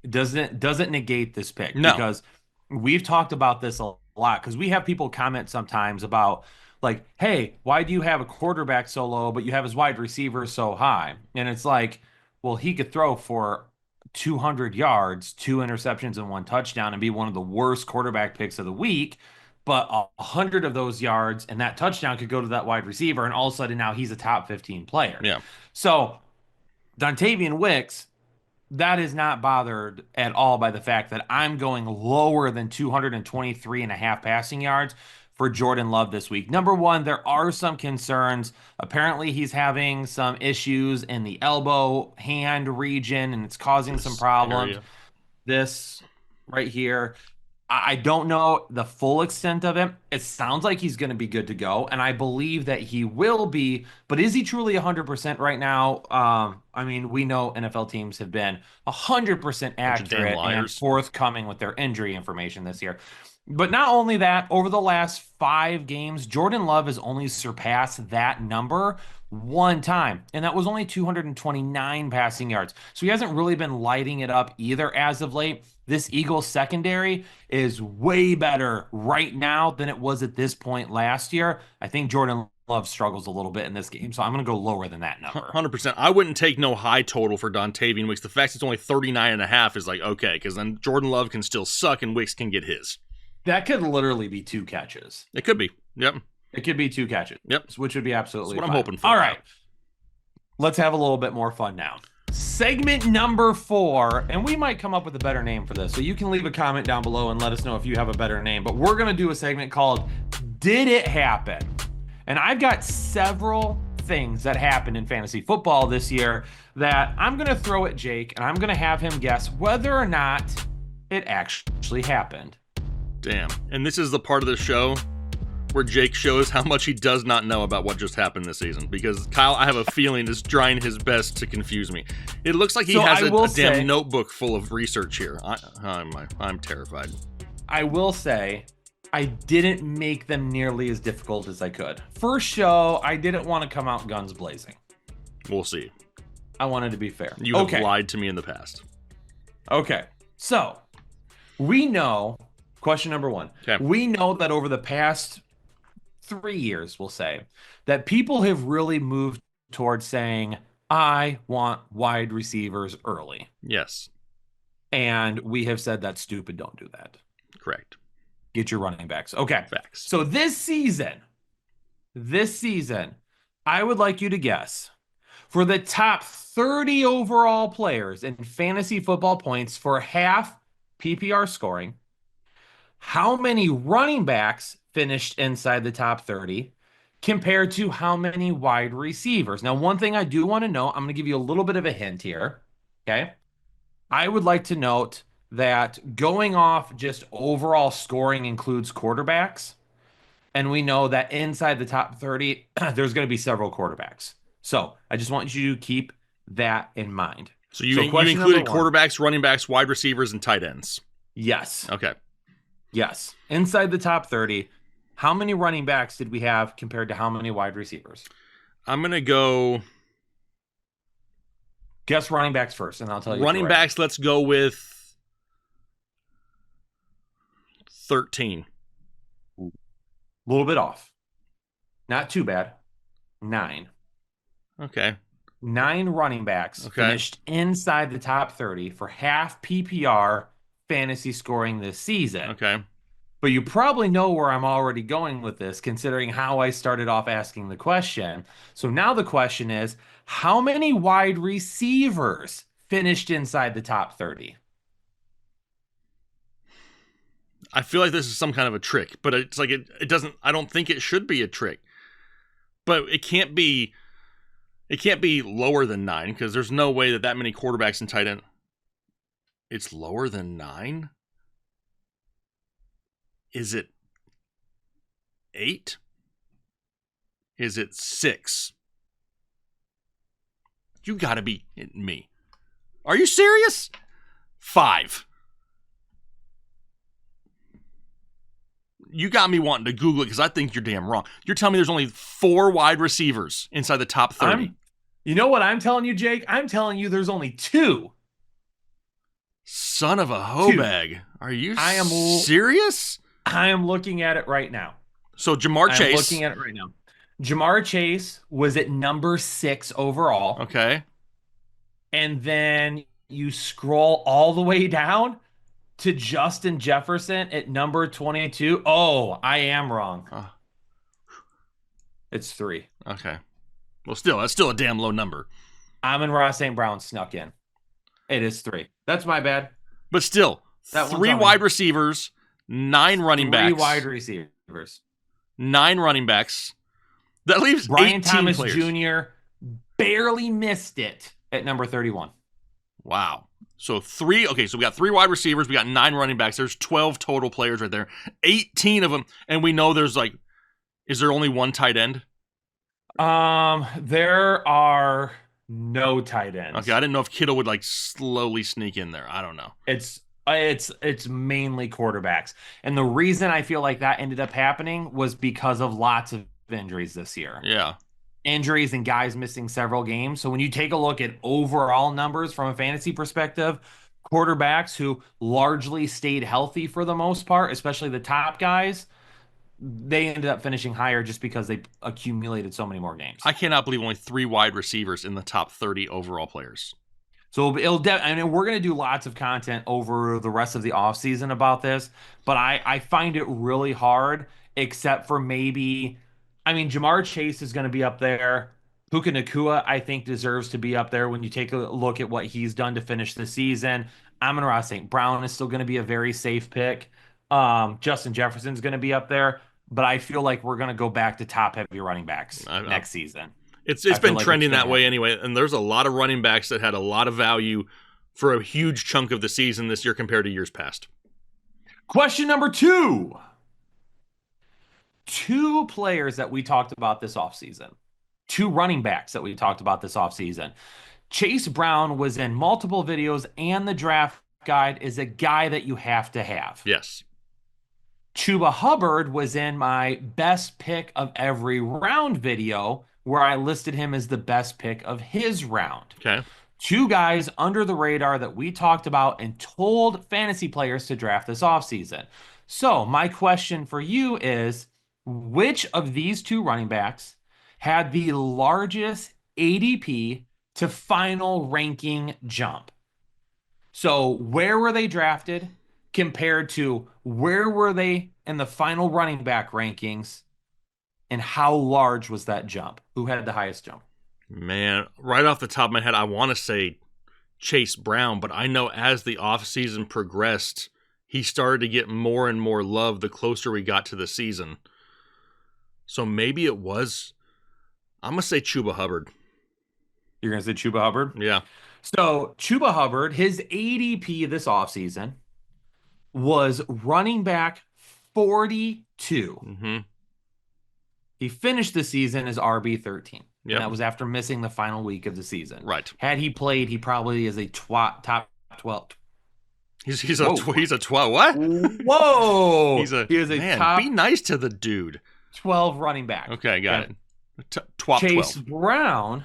doesn't negate this pick. No. Because we've talked about this a lot, because we have people comment sometimes about, like, hey, why do you have a quarterback so low, but you have his wide receiver so high? And it's like, well, he could throw for 200 yards, 2 interceptions, and 1 touchdown and be one of the worst quarterback picks of the week. But 100 of those yards and that touchdown could go to that wide receiver, and all of a sudden now he's a top 15 player. Yeah. So Dontavian Wicks, that is not bothered at all by the fact that I'm going lower than 223 and a half passing yards for Jordan Love this week. Number one, there are some concerns. Apparently, he's having some issues in the elbow hand region, and it's causing some problems. This right here. I don't know the full extent of it. It sounds like he's going to be good to go, and I believe that he will be. But is he truly 100% right now? I mean, we know NFL teams have been 100% accurate and forthcoming with their injury information this year. But not only that, over the last 5 games, Jordan Love has only surpassed that number one time, and that was only 229 passing yards. So he hasn't really been lighting it up either as of late. This Eagles secondary is way better right now than it was at this point last year. I think Jordan Love struggles a little bit in this game, so I'm going to go lower than that number. 100%. I wouldn't take no high total for Dontavian Wicks. The fact it's only 39.5 is like, okay, because then Jordan Love can still suck and Wicks can get his. That could literally be 2 catches. It could be. Yep. It could be 2 catches. Yep. Which would be absolutely That's what fine. I'm hoping for. All right. Let's have a little bit more fun now. Segment number 4, and we might come up with a better name for this. So you can leave a comment down below and let us know if you have a better name. But we're going to do a segment called Did It Happen? And I've got several things that happened in fantasy football this year that I'm going to throw at Jake, and I'm going to have him guess whether or not it actually happened. Damn. And this is the part of the show where Jake shows how much he does not know about what just happened this season. Because Kyle, I have a feeling, is trying his best to confuse me. It looks like he has a damn notebook full of research here. I'm terrified. I will say, I didn't make them nearly as difficult as I could. First show, I didn't want to come out guns blazing. We'll see. I wanted to be fair. You have lied to me in the past. Okay. So, we know, question number 1. Okay. We know that over the past 3 years, we'll say, that people have really moved towards saying, I want wide receivers early. Yes. And we have said that's stupid. Don't do that. Correct. Get your running backs. Okay. Facts. So this season, I would like you to guess for the top 30 overall players in fantasy football points for half PPR scoring, how many running backs finished inside the top 30 compared to how many wide receivers. Now, one thing I do want to know, I'm going to give you a little bit of a hint here. Okay. I would like to note that going off just overall scoring includes quarterbacks. And we know that inside the top 30, there's going to be several quarterbacks. So I just want you to keep that in mind. So you included quarterbacks, running backs, wide receivers, and tight ends. Yes. Okay. Yes. Inside the top 30, how many running backs did we have compared to how many wide receivers? I'm going to go... Guess running backs first, and I'll tell you. Running backs, let's go with 13. A little bit off. Not too bad. 9. Okay. 9 running backs finished inside the top 30 for half PPR fantasy scoring this season. Okay. But you probably know where I'm already going with this, considering how I started off asking the question. So now the question is, how many wide receivers finished inside the top 30? I feel like this is some kind of a trick, but it's like it doesn't. I don't think it should be a trick. But it can't be lower than 9 because there's no way that many quarterbacks and tight end. It's lower than 9? Is it 8? Is it 6? You gotta be kidding me. Are you serious? 5. You got me wanting to Google it because I think you're damn wrong. You're telling me there's only 4 wide receivers inside the top 30. You know what I'm telling you, Jake? I'm telling you there's only 2. Son of a hoe bag. Are you serious? I am looking at it right now. So Jamar Chase. I'm looking at it right now. Jamar Chase was at number 6 overall. Okay. And then you scroll all the way down to Justin Jefferson at number 22. Oh, I am wrong. Uh, It's 3. okay. Well, still, that's still a damn low number. Amon-Ra St. Brown snuck in. It is 3. That's my bad. But still, That one's 3 on me. wide receivers, 9 running 3 backs. wide receivers. 9 running backs. That leaves Brian 18 Thomas players. Jr. barely missed it at number 31. Wow. So we got 3 wide receivers, we got 9 running backs. There's 12 total players right there. 18 of them, and we know there's like, is there only 1 tight end? There are no tight ends. Okay, I didn't know if Kittle would like slowly sneak in there. I don't know. It's mainly quarterbacks. And the reason I feel like that ended up happening was because of lots of injuries this year. Yeah. Injuries and guys missing several games. So when you take a look at overall numbers from a fantasy perspective, quarterbacks who largely stayed healthy for the most part, especially the top guys, they ended up finishing higher just because they accumulated so many more games. I cannot believe only 3 wide receivers in the top 30 overall players. So I mean, we're going to do lots of content over the rest of the offseason about this, but I find it really hard, except for maybe, I mean, Jamar Chase is going to be up there. Puka Nacua, I think, deserves to be up there when you take a look at what he's done to finish the season. Amon-Ra St. Brown is still going to be a very safe pick. Justin Jefferson's going to be up there, but I feel like we're going to go back to top-heavy running backs next season. It's been trending that way anyway, and there's a lot of running backs that had a lot of value for a huge chunk of the season this year compared to years past. Question number 2. 2 players that we talked about this offseason. 2 running backs that we talked about this offseason. Chase Brown was in multiple videos, and the draft guide is a guy that you have to have. Yes. Chuba Hubbard was in my best pick of every round video, where I listed him as the best pick of his round. Okay. 2 guys under the radar that we talked about and told fantasy players to draft this offseason. So my question for you is, which of these 2 running backs had the largest ADP to final ranking jump? So where were they drafted compared to where were they in the final running back rankings, and how large was that jump? Who had the highest jump? Man, right off the top of my head, I want to say Chase Brown, but I know as the offseason progressed, he started to get more and more love the closer we got to the season. So maybe it was, I'm going to say Chuba Hubbard. You're going to say Chuba Hubbard? Yeah. So Chuba Hubbard, his ADP this offseason was running back 42. Mm-hmm. He finished the season as RB13. Yep. And that was after missing the final week of the season. Right. Had he played, he probably is a top 12. He's a 12. What? Whoa! He is a man, top be nice to the dude. 12 running back. Okay, got it. Top Chase 12. Brown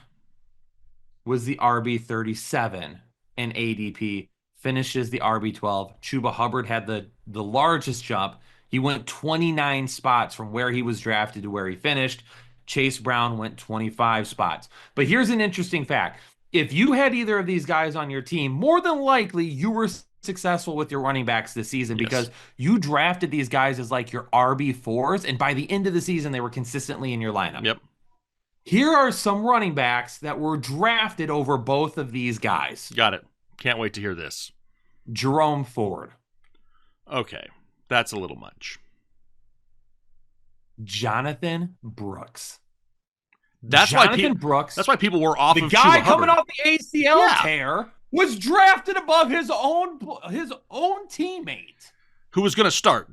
was the RB37 in ADP, finishes the RB12. Chuba Hubbard had the largest jump. He went 29 spots from where he was drafted to where he finished. Chase Brown went 25 spots. But here's an interesting fact. If you had either of these guys on your team, more than likely you were successful with your running backs this season because you drafted these guys as like your RB4s, and by the end of the season, they were consistently in your lineup. Yep. Here are some running backs that were drafted over both of these guys. Got it. Can't wait to hear this. Jerome Ford. Okay. That's a little much. Jonathan Brooks. That's Jonathan why Brooks. That's why people were off the of guy Chuba coming Hubbard. off the ACL tear was drafted above his own teammate Who was going to start.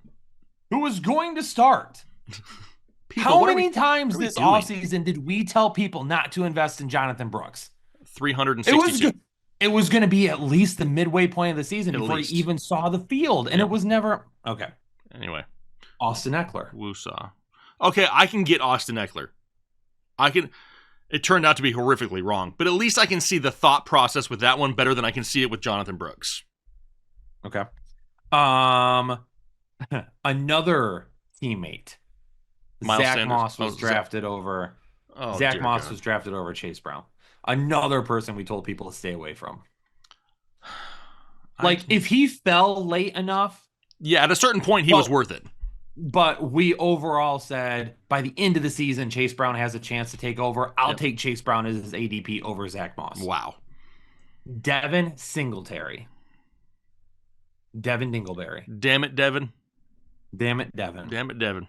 who was going to start. People, How many times this doing? offseason did we tell people not to invest in Jonathan Brooks? 362. It was going to be at least the midway point of the season At before least. he even saw the field, and it was never okay. Anyway, Austin Eckler. Woosah. Okay, I can get Austin Eckler. It turned out to be horrifically wrong, but at least I can see the thought process with that one better than I can see it with Jonathan Brooks. Okay. Another teammate. Miles Zach Sanders. Moss was drafted over. Zach Moss was drafted over Chase Brown. Another person we told people to stay away from. I Like can't. if he fell late enough, Yeah, at a certain point, he was but worth it. but we overall said by the end of the season, Chase Brown has a chance to take over. I'll Yep. take Chase Brown as his ADP over Zach Moss. Wow. Devin Singletary. Devin Dingleberry. Damn it, Devin. Damn it, Devin. Damn it, Devin.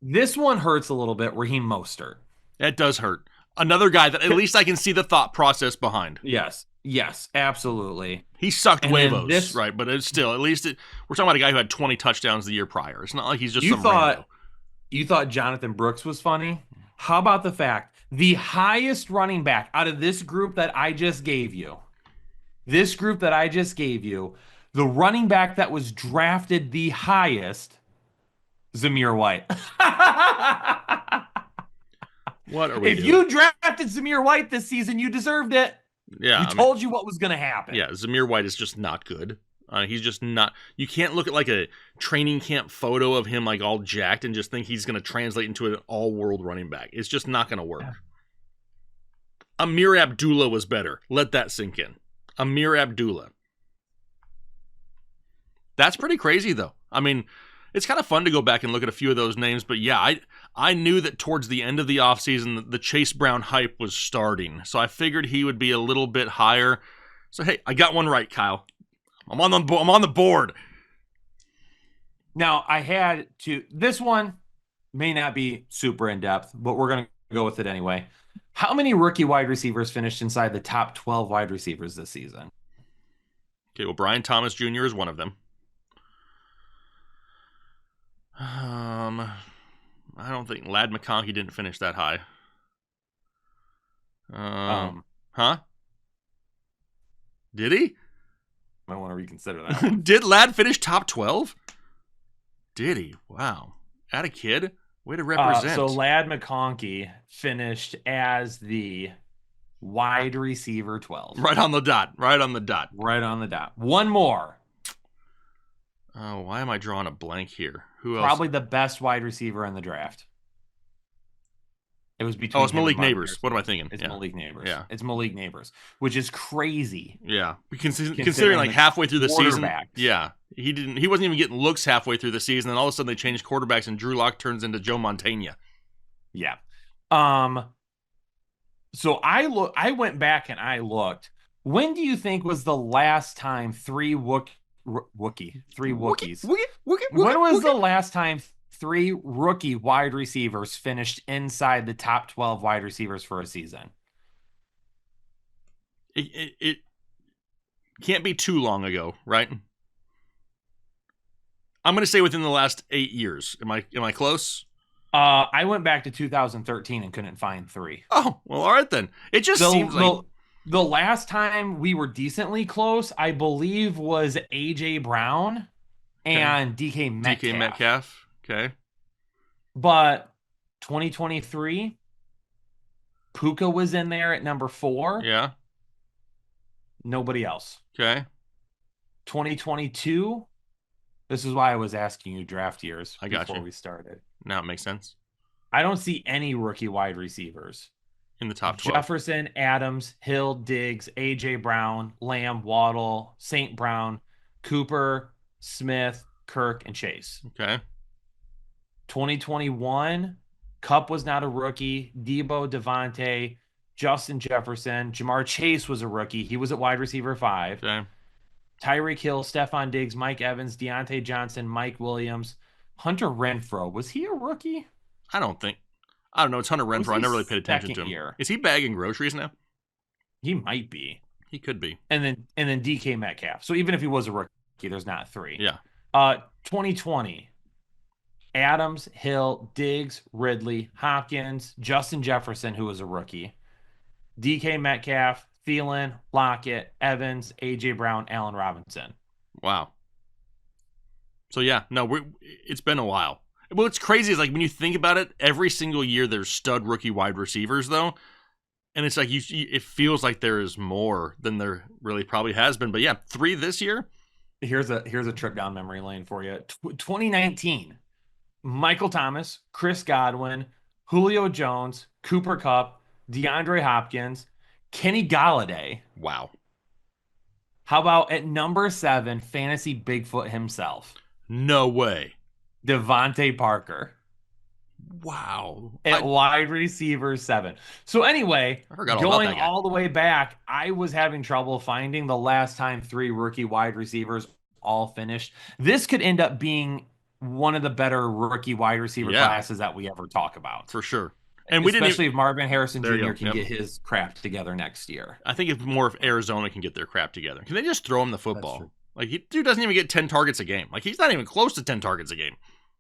This one hurts a little bit. Raheem Mostert. That does hurt. Another guy that at least I can see the thought process behind. Yes. Yes, absolutely. He sucked And then huevos, right? But it's still, at least we're talking about a guy who had 20 touchdowns the year prior. It's not like he's just You some thought rando. you thought Jonathan Brooks was funny? How about the fact the highest running back out of this group that I just gave you, the running back that was drafted the highest, Zamir White. What are we If doing? you drafted Zamir White this season, you deserved it. Yeah, We told you what was going to happen. yeah, Zamir White is just not good. He's just not. You can't look at like a training camp photo of him like all jacked and just think he's going to translate into an all-world running back. It's just not going to work. Amir Abdullah was better. Let that sink in. Amir Abdullah. That's pretty crazy, though. I mean, it's kind of fun to go back and look at a few of those names, but yeah, I knew that towards the end of the offseason, the Chase Brown hype was starting, so I figured he would be a little bit higher. So hey, I got one right, Kyle. I'm on the board. Now, I had to. This one may not be super in depth, but we're going to go with it anyway. How many rookie wide receivers finished inside the top 12 wide receivers this season? Okay, well, Brian Thomas Jr. is one of them. I don't think Lad McConkey didn't finish that high. Huh? Did he? I want to reconsider that. Did Lad finish top 12? Did he? Wow. At a kid? Way to represent. So Lad McConkey finished as the wide receiver 12. Right on the dot. Right on the dot. Right on the dot. One more. Oh, why am I drawing a blank here? Who else? Probably the best wide receiver in the draft. It was between. Oh, it's him and Malik Marvin Neighbors. Harrison. What am I thinking? It's Yeah. Malik Neighbors. Yeah. It's Malik Neighbors, which is crazy. Yeah. Considering like halfway through the season. quarterbacks. Yeah. He wasn't even getting looks halfway through the season, and all of a sudden they changed quarterbacks and Drew Lock turns into Joe Montana. Yeah. So I went back and I looked. When do you think was the last time three Wookiees? When was the last time three rookie wide receivers finished inside the top 12 wide receivers for a season? It can't be too long ago, right? I'm going to say within the last 8 years. Am I close? I went back to 2013 and couldn't find three. Oh, well, all right then. It just seems like the last time we were decently close, I believe, was AJ Brown and DK Metcalf. DK Metcalf. Okay. But 2023, Puka was in there at number 4. Yeah. Nobody else. Okay. 2022. This is why I was asking you draft years I got before you. we started. Now it makes sense. I don't see any rookie wide receivers. In the top 12. Jefferson, Adams, Hill, Diggs, AJ Brown, Lamb, Waddle, St. Brown, Cooper, Smith, Kirk, and Chase. Okay. 2021, Kupp was not a rookie. Debo, Devontae, Justin Jefferson, Jamar Chase was a rookie. He was at wide receiver 5. Okay. Tyreek Hill, Stephon Diggs, Mike Evans, Deontay Johnson, Mike Williams, Hunter Renfrow. Was he a rookie? I don't know. It's Hunter Renfrow. I never really paid attention to him. Year? Is he bagging groceries now? He might be. He could be. And then DK Metcalf. So even if he was a rookie, there's not 3. Yeah. 2020, Adams, Hill, Diggs, Ridley, Hopkins, Justin Jefferson, who was a rookie, DK Metcalf, Thielen, Lockett, Evans, AJ Brown, Allen Robinson. Wow. So yeah, no, it's been a while. What's crazy is like when you think about it, every single year there's stud rookie wide receivers though, and it's like it feels like there is more than there really probably has been. But yeah, 3 this year. Here's a trip down memory lane for you. 2019, Michael Thomas, Chris Godwin, Julio Jones, Cooper Kupp, DeAndre Hopkins, Kenny Galladay. Wow. How about at number 7, fantasy Bigfoot himself, No way. Devontae Parker Wow. at wide receiver 7. So anyway, I forgot all about going that guy. all the way back, I was having trouble finding the last time 3 rookie wide receivers all finished. This could end up being one of the better rookie wide receiver Yeah, classes that we ever talk about, for sure. And we didn't even, especially if Marvin Harrison there you Jr. go. can Yep. get his crap together next year. I think it's more if Arizona can get their crap together. Can they just throw him the That's football? true. Like, dude doesn't even get 10 targets a game. Like, he's not even close to 10 targets a game.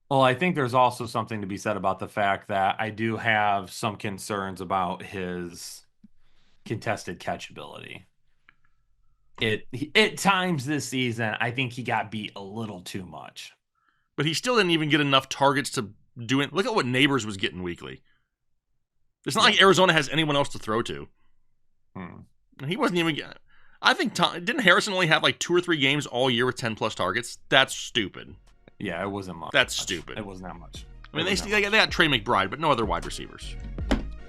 Well, I think there's also something to be said about the fact that I do have some concerns about his contested catch ability. At times this season, I think he got beat a little too much. But he still didn't even get enough targets to do it. Look at what Neighbors was getting weekly. It's not like Arizona has anyone else to throw to. He wasn't even getting. I think didn't Harrison only have like 2 or 3 games all year with 10 plus targets? That's stupid. Yeah, it wasn't much. That's stupid. It wasn't that much. I mean, they got Trey McBride, but no other wide receivers.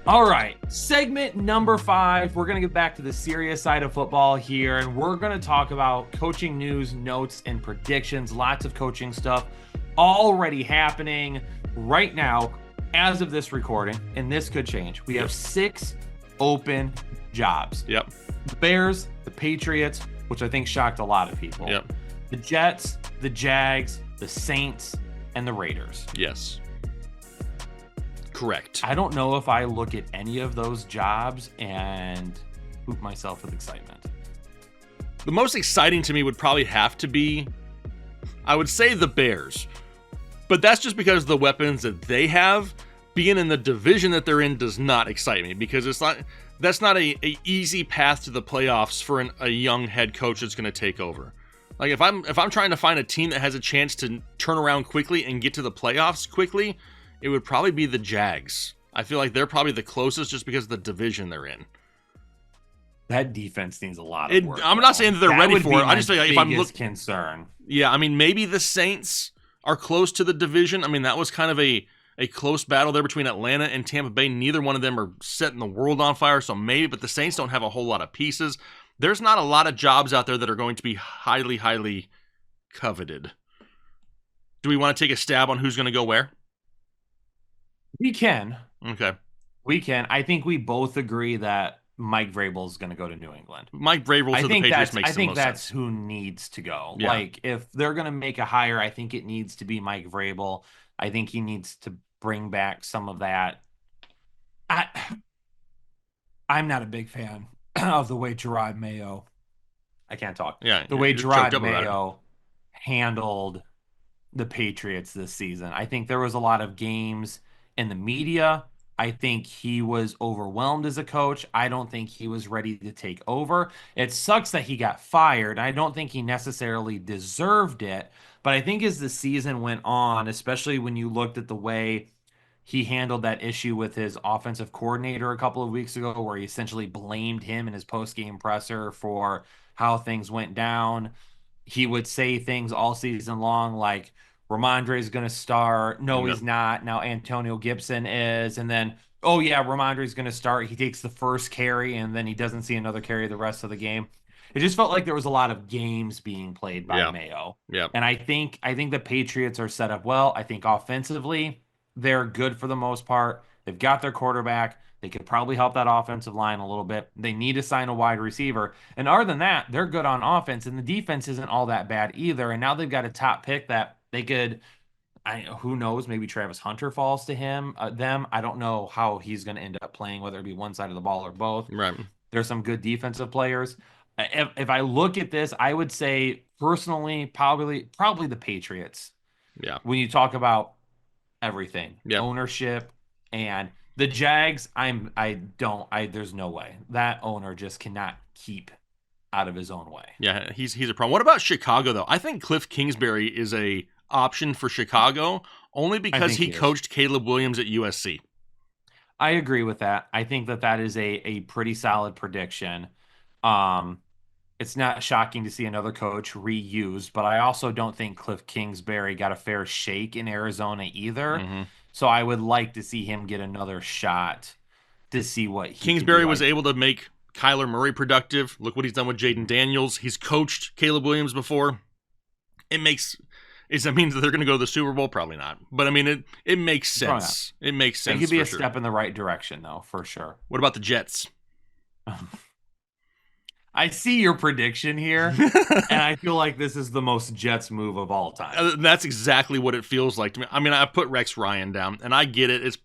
All right, segment number 5. We're going to get back to the serious side of football here, and we're going to talk about coaching news, notes, and predictions. Lots of coaching stuff already happening right now as of this recording, and this could change. We have 6 open jobs. Yep. The Bears, the Patriots, which I think shocked a lot of people. Yep. The Jets, the Jags, the Saints, and the Raiders. Yes. Correct. I don't know if I look at any of those jobs and hoop myself with excitement. The most exciting to me would probably have to be, I would say, the Bears. But that's just because the weapons that they have, being in the division that they're in, does not excite me, because that's not a easy path to the playoffs for a young head coach that's going to take over. Like, if I'm trying to find a team that has a chance to turn around quickly and get to the playoffs quickly, it would probably be the Jags. I feel like they're probably the closest just because of the division they're in. That defense needs a lot of work. I'm not saying that they're ready for it. I just think if I'm looking, concern. Yeah, I mean, maybe the Saints are close to the division. I mean, that was kind of a close battle there between Atlanta and Tampa Bay. Neither one of them are setting the world on fire, so maybe, but the Saints don't have a whole lot of pieces. There's not a lot of jobs out there that are going to be highly, highly coveted. Do we want to take a stab on who's going to go where? We can. Okay. We can. I think we both agree that Mike Vrabel is going to go to New England. Mike Vrabel to the Patriots makes the most sense. I think that's who needs to go. Yeah. Like, if they're going to make a hire, I think it needs to be Mike Vrabel. I think he needs to bring back some of that. I'm not a big fan of the way Gerard Mayo. I can't talk. Yeah. The way Gerard Mayo handled the Patriots this season. I think there was a lot of games in the media. I think he was overwhelmed as a coach. I don't think he was ready to take over. It sucks that he got fired. I don't think he necessarily deserved it. But I think as the season went on, especially when you looked at the way he handled that issue with his offensive coordinator a couple of weeks ago, where he essentially blamed him in his post-game presser for how things went down. He would say things all season long like, Ramondre is going to start. No, he's not. Now Antonio Gibson is. And then, oh, yeah, Ramondre is going to start. He takes the first carry, and then he doesn't see another carry the rest of the game. It just felt like there was a lot of games being played by Mayo. Yeah. And I think the Patriots are set up well. I think offensively, they're good for the most part. They've got their quarterback. They could probably help that offensive line a little bit. They need to sign a wide receiver. And other than that, they're good on offense, and the defense isn't all that bad either. And now they've got a top pick that they could, who knows, maybe Travis Hunter falls to them. I don't know how he's going to end up playing, whether it be one side of the ball or both. Right. There's some good defensive players. If I look at this, I would say personally, probably the Patriots. Yeah. When you talk about everything, Yep. ownership, and the Jags, there's no way that owner just cannot keep out of his own way. Yeah, he's a problem. What about Chicago though? I think Cliff Kingsbury is a option for Chicago only because he coached Caleb Williams at USC. I agree with that. I think that is a pretty solid prediction. It's not shocking to see another coach reused, but I also don't think Cliff Kingsbury got a fair shake in Arizona either. Mm-hmm. So I would like to see him get another shot to see what Kingsbury was able to make Kyler Murray productive. Look what he's done with Jaden Daniels. He's coached Caleb Williams before. Does that mean that they're going to go to the Super Bowl? Probably not. But I mean, it makes sense. It makes sense. It could be for a sure. step in the right direction, though, for sure. What about the Jets? I see your prediction here, and I feel like this is the most Jets move of all time. That's exactly what it feels like to me. I mean, I put Rex Ryan down, and I get it. It's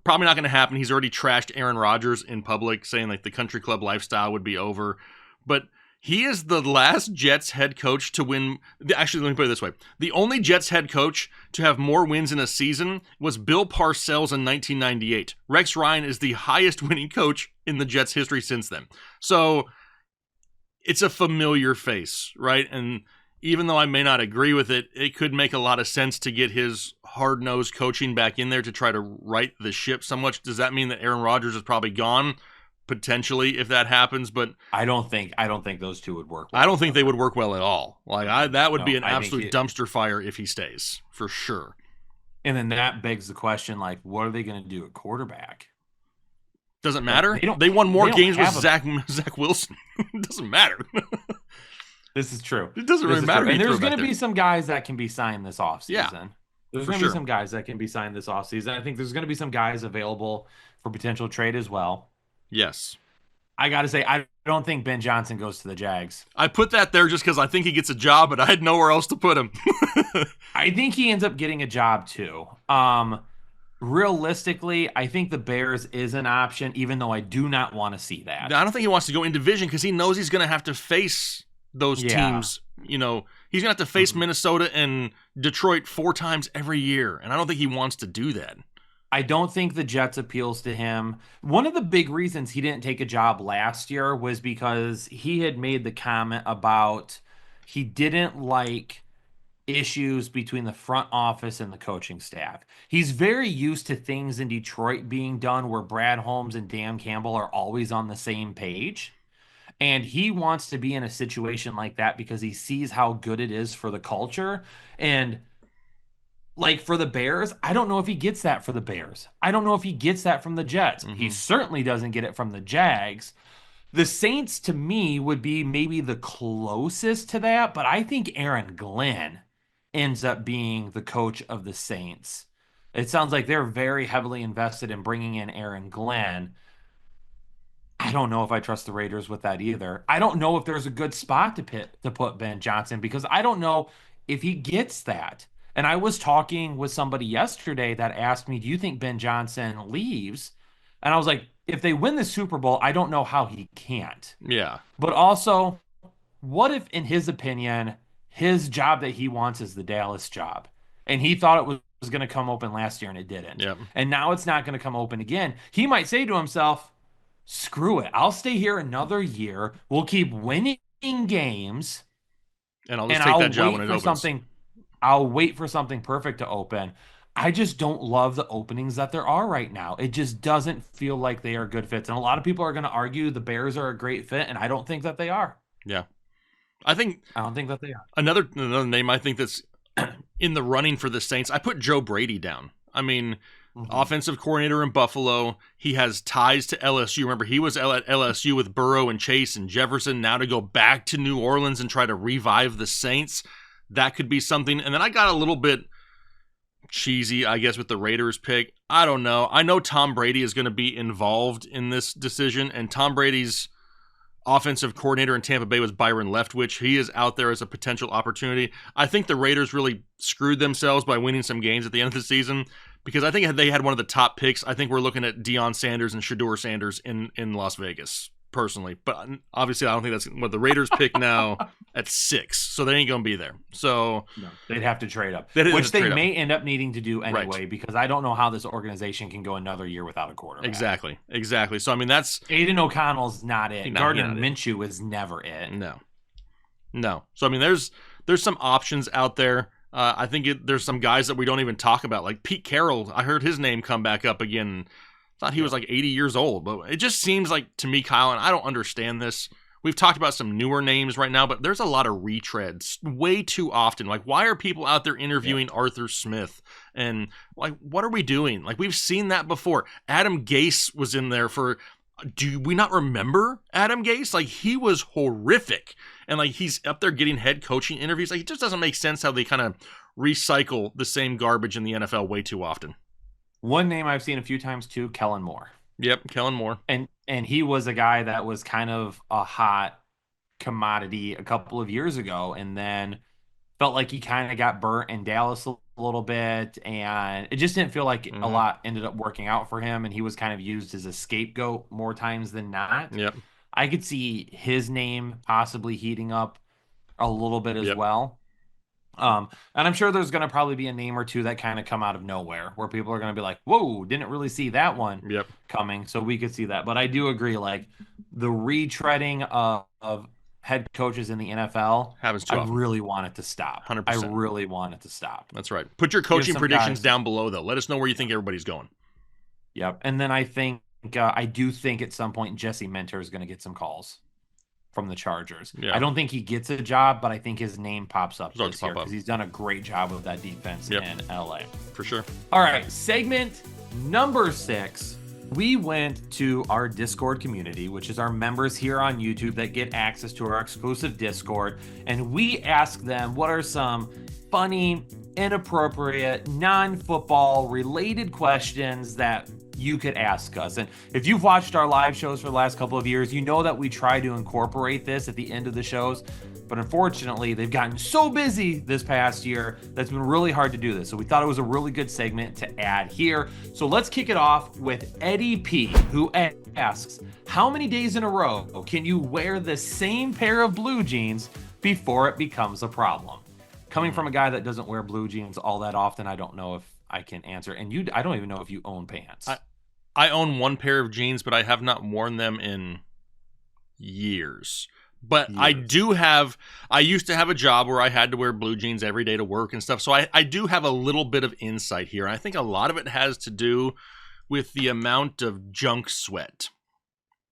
probably not going to happen. He's already trashed Aaron Rodgers in public, saying like the country club lifestyle would be over. But he is the last Jets head coach to win. Actually, let me put it this way. The only Jets head coach to have more wins in a season was Bill Parcells in 1998. Rex Ryan is the highest winning coach in the Jets history since then. So it's a familiar face, right? And even though I may not agree with it, it could make a lot of sense to get his hard-nosed coaching back in there to try to right the ship somewhat. Does that mean that Aaron Rodgers is probably gone? Potentially, if that happens, but I don't think those two would work well. I don't think they would work well at all. Like that would be an absolute dumpster fire if he stays, for sure. And then that begs the question, like, what are they going to do at quarterback? Doesn't matter. They won more games with Zach Wilson. It doesn't matter. This is true. It doesn't really matter. And there's going to be some guys that can be signed this offseason. Yeah, there's going to be some guys that can be signed this offseason. I think there's going to be some guys available for potential trade as well. Yes. I got to say, I don't think Ben Johnson goes to the Jags. I put that there just because I think he gets a job, but I had nowhere else to put him. I think he ends up getting a job too. Realistically, I think the Bears is an option, even though I do not want to see that. I don't think he wants to go in division because he knows he's going to have to face those teams. You know, he's going to have to face Minnesota and Detroit 4 times every year, and I don't think he wants to do that. I don't think the Jets appeals to him. One of the big reasons he didn't take a job last year was because he had made the comment about he didn't like issues between the front office and the coaching staff. He's very used to things in Detroit being done where Brad Holmes and Dan Campbell are always on the same page. And he wants to be in a situation like that because he sees how good it is for the culture. And like for the Bears, I don't know if he gets that for the Bears. I don't know if he gets that from the Jets. He certainly doesn't get it from the Jags. The Saints, to me, would be maybe the closest to that, but I think Aaron Glenn ends up being the coach of the Saints. It sounds like they're very heavily invested in bringing in Aaron Glenn. I don't know if I trust the Raiders with that either. I don't know if there's a good spot to put Ben Johnson because I don't know if he gets that. And I was talking with somebody yesterday that asked me, do you think Ben Johnson leaves? And I was like, if they win the Super Bowl, I don't know how he can't. Yeah. But also, what if, in his opinion, his job that he wants is the Dallas job? And he thought it was going to come open last year and it didn't. Yep. And now it's not going to come open again. He might say to himself, screw it. I'll stay here another year. We'll keep winning games. And I'll just take that job when it opens. I'll wait for something perfect to open. I just don't love the openings that there are right now. It just doesn't feel like they are good fits. And a lot of people are going to argue the Bears are a great fit, and I don't think that they are. Yeah. I don't think that they are. Another name I think that's in the running for the Saints, I put Joe Brady down. I mean, offensive coordinator in Buffalo. He has ties to LSU. Remember, he was at LSU with Burrow and Chase and Jefferson. Now to go back to New Orleans and try to revive the Saints, that could be something. And then I got a little bit cheesy, I guess, with the Raiders pick. I don't know. I know Tom Brady is going to be involved in this decision, and Tom Brady's offensive coordinator in Tampa Bay was Byron Leftwich. He is out there as a potential opportunity. I think the Raiders really screwed themselves by winning some games at the end of the season because I think they had one of the top picks. I think we're looking at Deion Sanders and Shedeur Sanders in Las Vegas, personally. But obviously, I don't think that's what the Raiders pick now at 6, so they ain't going to be there. So no, they'd have to trade up, which they may end up needing to do anyway, because I don't know how this organization can go another year without a quarterback. Exactly. So, I mean, that's... Aiden O'Connell's not it. Gardner Minshew is never it. No. So, I mean, there's some options out there. I think there's some guys that we don't even talk about, like Pete Carroll. I heard his name come back up again. Thought he was like 80 years old, but it just seems like to me, Kyle, and I don't understand this. We've talked about some newer names right now, but there's a lot of retreads way too often. Like, why are people out there interviewing Arthur Smith? And like, what are we doing? Like, we've seen that before. Adam Gase was in there for Do we not remember Adam Gase? Like, he was horrific. And, like, he's up there getting head coaching interviews. Like, it just doesn't make sense how they kind of recycle the same garbage in the NFL way too often. One name I've seen a few times too, Kellen Moore. Yep, Kellen Moore. And he was a guy that was kind of a hot commodity a couple of years ago, and then felt like he kind of got burnt in Dallas a little bit, and it just didn't feel like a lot ended up working out for him, and he was kind of used as a scapegoat more times than not. Yep. I could see his name possibly heating up a little bit as well. And I'm sure there's going to probably be a name or two that kind of come out of nowhere where people are going to be like, whoa, didn't really see that one coming. So we could see that. But I do agree, like the retreading of head coaches in the NFL happens too often. Really want it to stop. 100%. I really want it to stop. That's right. Put your coaching predictions down below, though. Let us know where you think everybody's going. Yep. And then I do think at some point Jesse Minter is going to get some calls from the Chargers. I don't think he gets a job, but I think his name pops up this year because he's done a great job with that defense in LA. For sure. All right, segment number 6. We went to our Discord community, which is our members here on YouTube that get access to our exclusive Discord, and we asked them what are some funny, inappropriate, non-football related questions that you could ask us. And if you've watched our live shows for the last couple of years, you know that we try to incorporate this at the end of the shows. But unfortunately, they've gotten so busy this past year that's been really hard to do this. So we thought it was a really good segment to add here. So let's kick it off with Eddie P, who asks, how many days in a row can you wear the same pair of blue jeans before it becomes a problem? Coming from a guy that doesn't wear blue jeans all that often, I don't know if I can answer. And I don't even know if you own pants. I own one pair of jeans, but I have not worn them in years. But I used to have a job where I had to wear blue jeans every day to work and stuff. So I do have a little bit of insight here. And I think a lot of it has to do with the amount of junk sweat.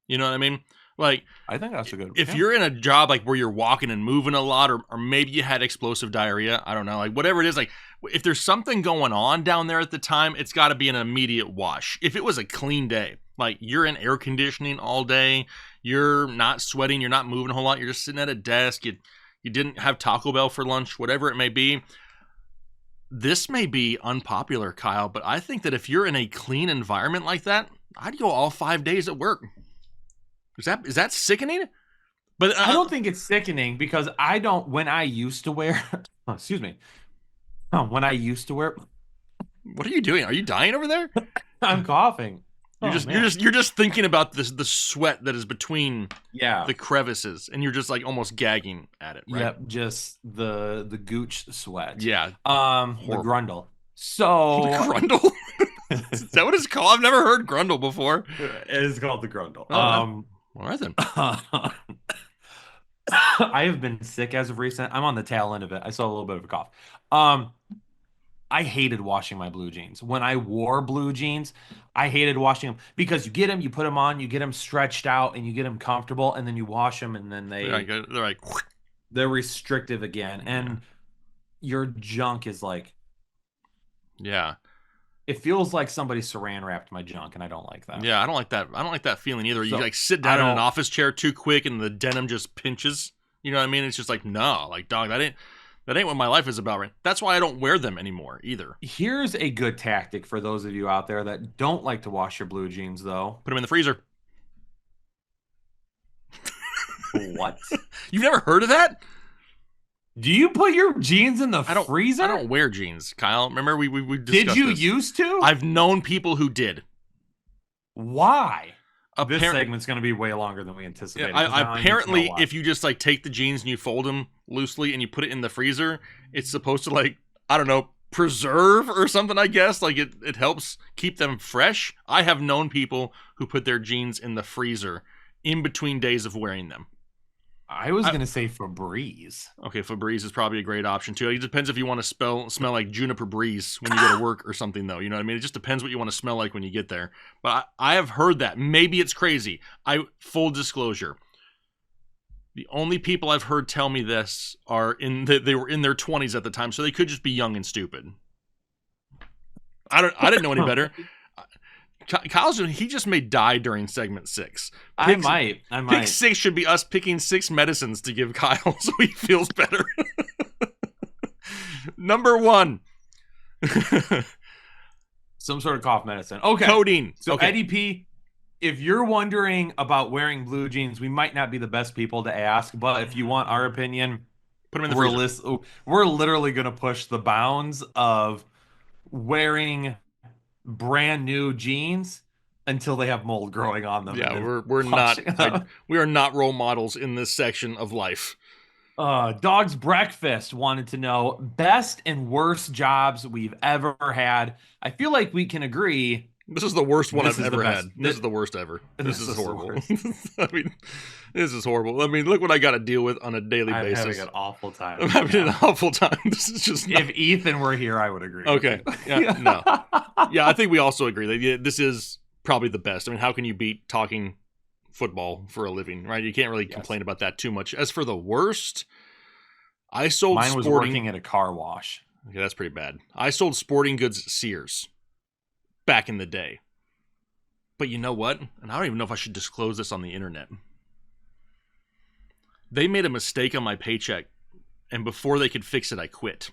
You know what I mean? Like, I think that's a good. If you're in a job like where you're walking and moving a lot, or maybe you had explosive diarrhea, I don't know, like whatever it is, like if there's something going on down there at the time, it's got to be an immediate wash. If it was a clean day, like you're in air conditioning all day, you're not sweating, you're not moving a whole lot, you're just sitting at a desk, you didn't have Taco Bell for lunch, whatever it may be. This may be unpopular, Kyle, but I think that if you're in a clean environment like that, I'd go all 5 days at work. Is that sickening? But I don't think it's sickening because when I used to wear, excuse me, when I used to wear. What are you doing? Are you dying over there? I'm coughing. You're just thinking about the sweat that is between the crevices, and you're just like almost gagging at it, right? Yep, just the gooch sweat. Yeah. The grundle. So the grundle? Is that what it's called? I've never heard grundle before. It is called the grundle. All right then. I have been sick as of recent. I'm on the tail end of it. I saw a little bit of a cough. I hated washing my blue jeans. When I wore blue jeans, I hated washing them because you get them, you put them on, you get them stretched out, and you get them comfortable, and then you wash them, and then they're restrictive again, and your junk is like, it feels like somebody saran wrapped my junk, and I don't like that. Yeah, I don't like that. I don't like that feeling either. So, you like sit down in an office chair too quick, and the denim just pinches. You know what I mean? It's just like, no, like dog, that ain't what my life is about, right? That's why I don't wear them anymore either. Here's a good tactic for those of you out there that don't like to wash your blue jeans, though. Put them in the freezer. What? You've never heard of that? Do you put your jeans in the freezer? I don't wear jeans, Kyle. Remember we discussed Did you this. Used to? I've known people who did. Why? This segment's going to be way longer than we anticipated. Apparently, if you just like take the jeans and you fold them loosely and you put it in the freezer, it's supposed to like, I don't know, preserve or something, I guess. Like it helps keep them fresh. I have known people who put their jeans in the freezer in between days of wearing them. I was going to say Febreze. Okay, Febreze is probably a great option too. It depends if you want to smell like juniper breeze when you go to work or something, though. You know what I mean? It just depends what you want to smell like when you get there. But I have heard that. Maybe it's crazy. Full disclosure. The only people I've heard tell me this are they were in their 20s at the time, so they could just be young and stupid. I didn't know any better. Kyle's, he just may die during segment 6. I might. Pick 6 should be us picking 6 medicines to give Kyle so he feels better. Number 1. Some sort of cough medicine. Okay. Codeine. So okay. Eddie P, if you're wondering about wearing blue jeans, we might not be the best people to ask, but if you want our opinion, put them in the freezer. We're literally going to push the bounds of wearing brand new jeans until they have mold growing on them. Yeah, we are not role models in this section of life. Dog's Breakfast wanted to know best and worst jobs we've ever had. I feel like we can agree. This is the worst one I've ever had. This is the worst ever. This is horrible. I mean, this is horrible. I mean, look what I got to deal with on a daily basis. I'm having an awful time. I'm having an awful time. This is just If Ethan were here, I would agree. Okay. Yeah, no. Yeah, I think we also agree that this is probably the best. I mean, how can you beat talking football for a living, right? You can't really complain about that too much. As for the worst, I sold Mine was working at a car wash. Okay, that's pretty bad. I sold sporting goods at Sears back in the day. But you know what? And I don't even know if I should disclose this on the internet. They made a mistake on my paycheck, and before they could fix it, I quit.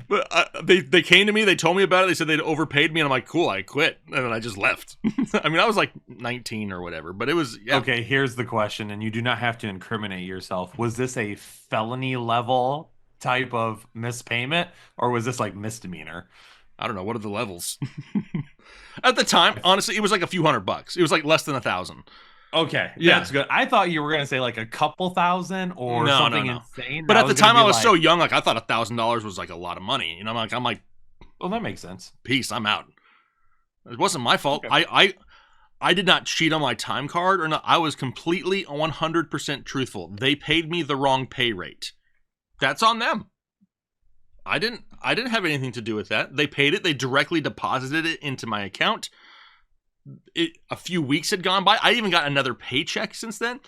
But they came to me, they told me about it, they said they'd overpaid me, and I'm like, cool, I quit. And then I just left. I mean, I was like 19 or whatever, but it was... Yeah. Okay, here's the question, and you do not have to incriminate yourself. Was this a felony level type of mispayment, or was this like misdemeanor? I don't know. What are the levels? At the time, honestly, it was like a few $100. It was like less than 1,000. Okay, yeah, that's good. I thought you were gonna say like a couple thousand or something insane. But at the time, I was so young, like I thought $1,000 was like a lot of money. You know, I'm like, well, that makes sense. Peace, I'm out. It wasn't my fault. Okay. I did not cheat on my time card or not. I was completely 100% truthful. They paid me the wrong pay rate. That's on them. I didn't have anything to do with that. They paid it. They directly deposited it into my account. A few weeks had gone by. I even got another paycheck since then.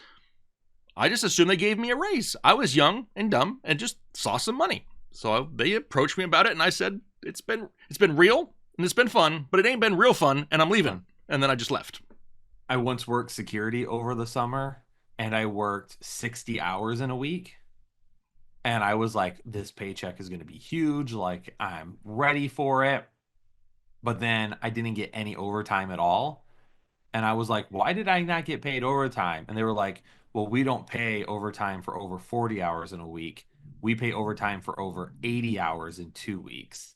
I just assumed they gave me a raise. I was young and dumb and just saw some money. So they approached me about it, and I said, it's been real and it's been fun, but it ain't been real fun, and I'm leaving. And then I just left. I once worked security over the summer, and I worked 60 hours in a week. And I was like, this paycheck is going to be huge. Like, I'm ready for it. But then I didn't get any overtime at all. And I was like, why did I not get paid overtime? And they were like, well, we don't pay overtime for over 40 hours in a week. We pay overtime for over 80 hours in 2 weeks.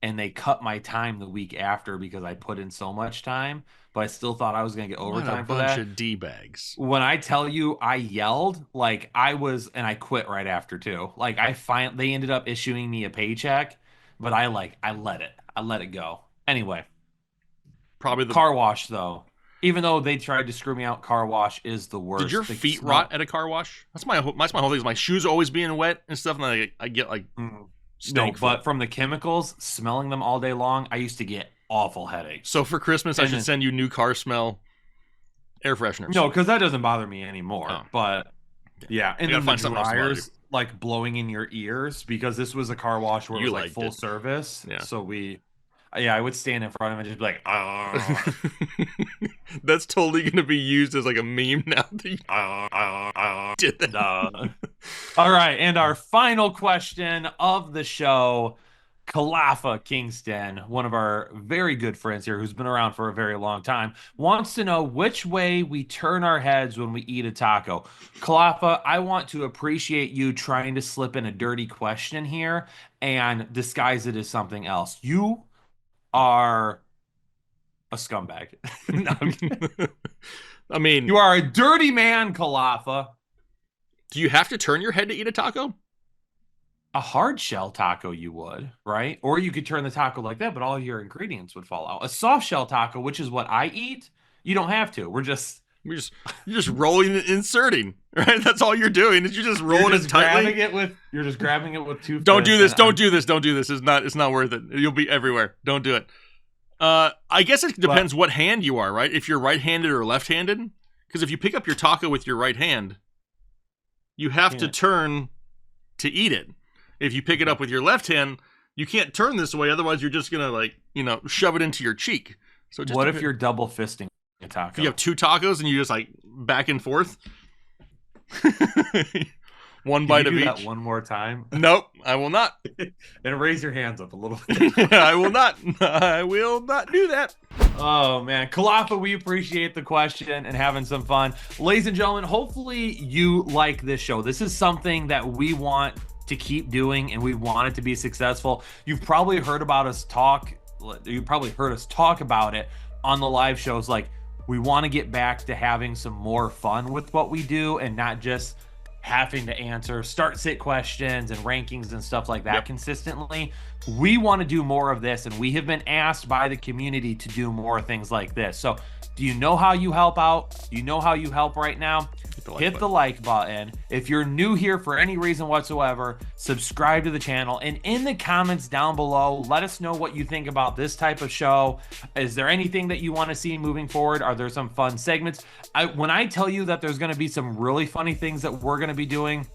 And they cut my time the week after because I put in so much time. But I still thought I was going to get overtime for that. What a bunch of D-bags. When I tell you I yelled, like and I quit right after too. Like they ended up issuing me a paycheck, but I let it go. Anyway, probably the car wash though. Even though they tried to screw me out, car wash is the worst. Did your feet rot at a car wash? That's my whole thing. Is my shoes always being wet and stuff, and then I get like no, but from the chemicals, smelling them all day long, I used to get awful headaches. So for Christmas, I should send you new car smell air fresheners. No, because that doesn't bother me anymore. Oh. But yeah, and then the dryers like blowing in your ears, because this was a car wash where it was like full service. Yeah. So I would stand in front of it and just be like, That's totally going to be used as like a meme now. Did that. All right, and our final question of the show, Kalafa Kingston, one of our very good friends here who's been around for a very long time, wants to know which way we turn our heads when we eat a taco. Kalafa, I want to appreciate you trying to slip in a dirty question here and disguise it as something else. You are a scumbag. I mean, you are a dirty man, Kalafa. Do you have to turn your head to eat a taco? A hard shell taco you would, right? Or you could turn the taco like that, but all your ingredients would fall out. A soft shell taco, which is what I eat, you don't have to. You're just rolling and inserting, right? That's all you're doing. Is you're just rolling it tightly. You're just grabbing it with two. Don't do this. Don't do this. Don't do this. It's not worth it. You'll be everywhere. Don't do it. I guess it depends what hand you are, right? If you're right-handed or left-handed. Because if you pick up your taco with your right hand, you have to turn to eat it. If you pick it up with your left hand, you can't turn this way, otherwise you're just gonna like, shove it into your cheek. So just what if you're double fisting a taco? If you have 2 tacos and you just like back and forth, one bite of each. That one more time? Nope, I will not. And raise your hands up a little bit. I will not. I will not do that. Oh man, Kalafa, we appreciate the question and having some fun. Ladies and gentlemen, hopefully you like this show. This is something that we want to keep doing and we want it to be successful. You've probably heard us talk about it on the live shows. Like, we want to get back to having some more fun with what we do and not just having to answer start-sit questions and rankings and stuff like that consistently. We want to do more of this, and we have been asked by the community to do more things like this. So do you know how you help out? Do you know how you help right now? Hit the like button. If you're new here for any reason whatsoever, subscribe to the channel. And in the comments down below, let us know what you think about this type of show. Is there anything that you want to see moving forward? Are there some fun segments? When I tell you that there's going to be some really funny things that we're going to be doing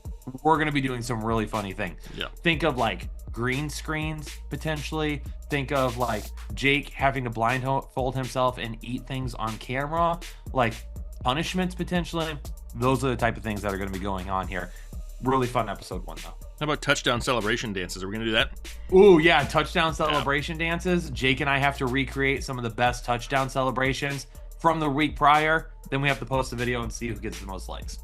some really funny things. Yeah. Think of like green screens potentially. Think of like Jake having to blindfold himself and eat things on camera, like punishments potentially. Those are the type of things that are going to be going on here. Really fun episode 1 though. How about touchdown celebration dances? Are we going to do that? Ooh, yeah, touchdown celebration dances. Jake and I have to recreate some of the best touchdown celebrations from the week prior. Then we have to post the video and see who gets the most likes.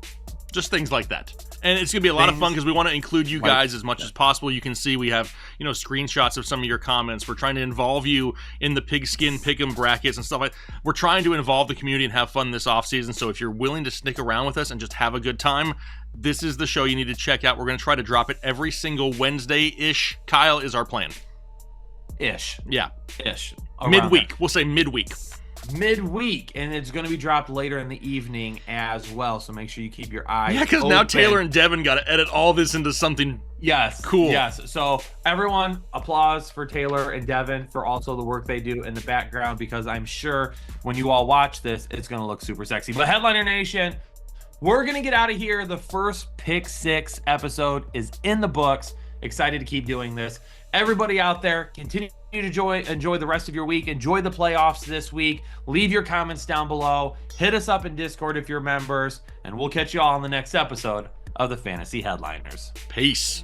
Just things like that. And it's going to be a lot of fun because we want to include you guys as much as possible. You can see we have, screenshots of some of your comments. We're trying to involve you in the pigskin pick'em brackets and stuff like that. We're trying to involve the community and have fun this offseason. So if you're willing to stick around with us and just have a good time, this is the show you need to check out. We're going to try to drop it every single Wednesday-ish. Kyle, is our plan. Ish. Yeah. Ish. Midweek. We'll say midweek. Midweek, and it's going to be dropped later in the evening as well, so make sure you keep your eyes because open. Now Taylor and Devin got to edit all this into something cool. Yes, so everyone, applause for Taylor and Devin for also the work they do in the background, because I'm sure when you all watch this, it's going to look super sexy. But Headliner Nation, we're going to get out of here. The first Pick 6 episode is in the books. Excited to keep doing this. Everybody out there, continue to enjoy the rest of your week. Enjoy the playoffs this week. Leave your comments down below. Hit us up in Discord if you're members, and we'll catch you all on the next episode of the Fantasy Headliners. Peace.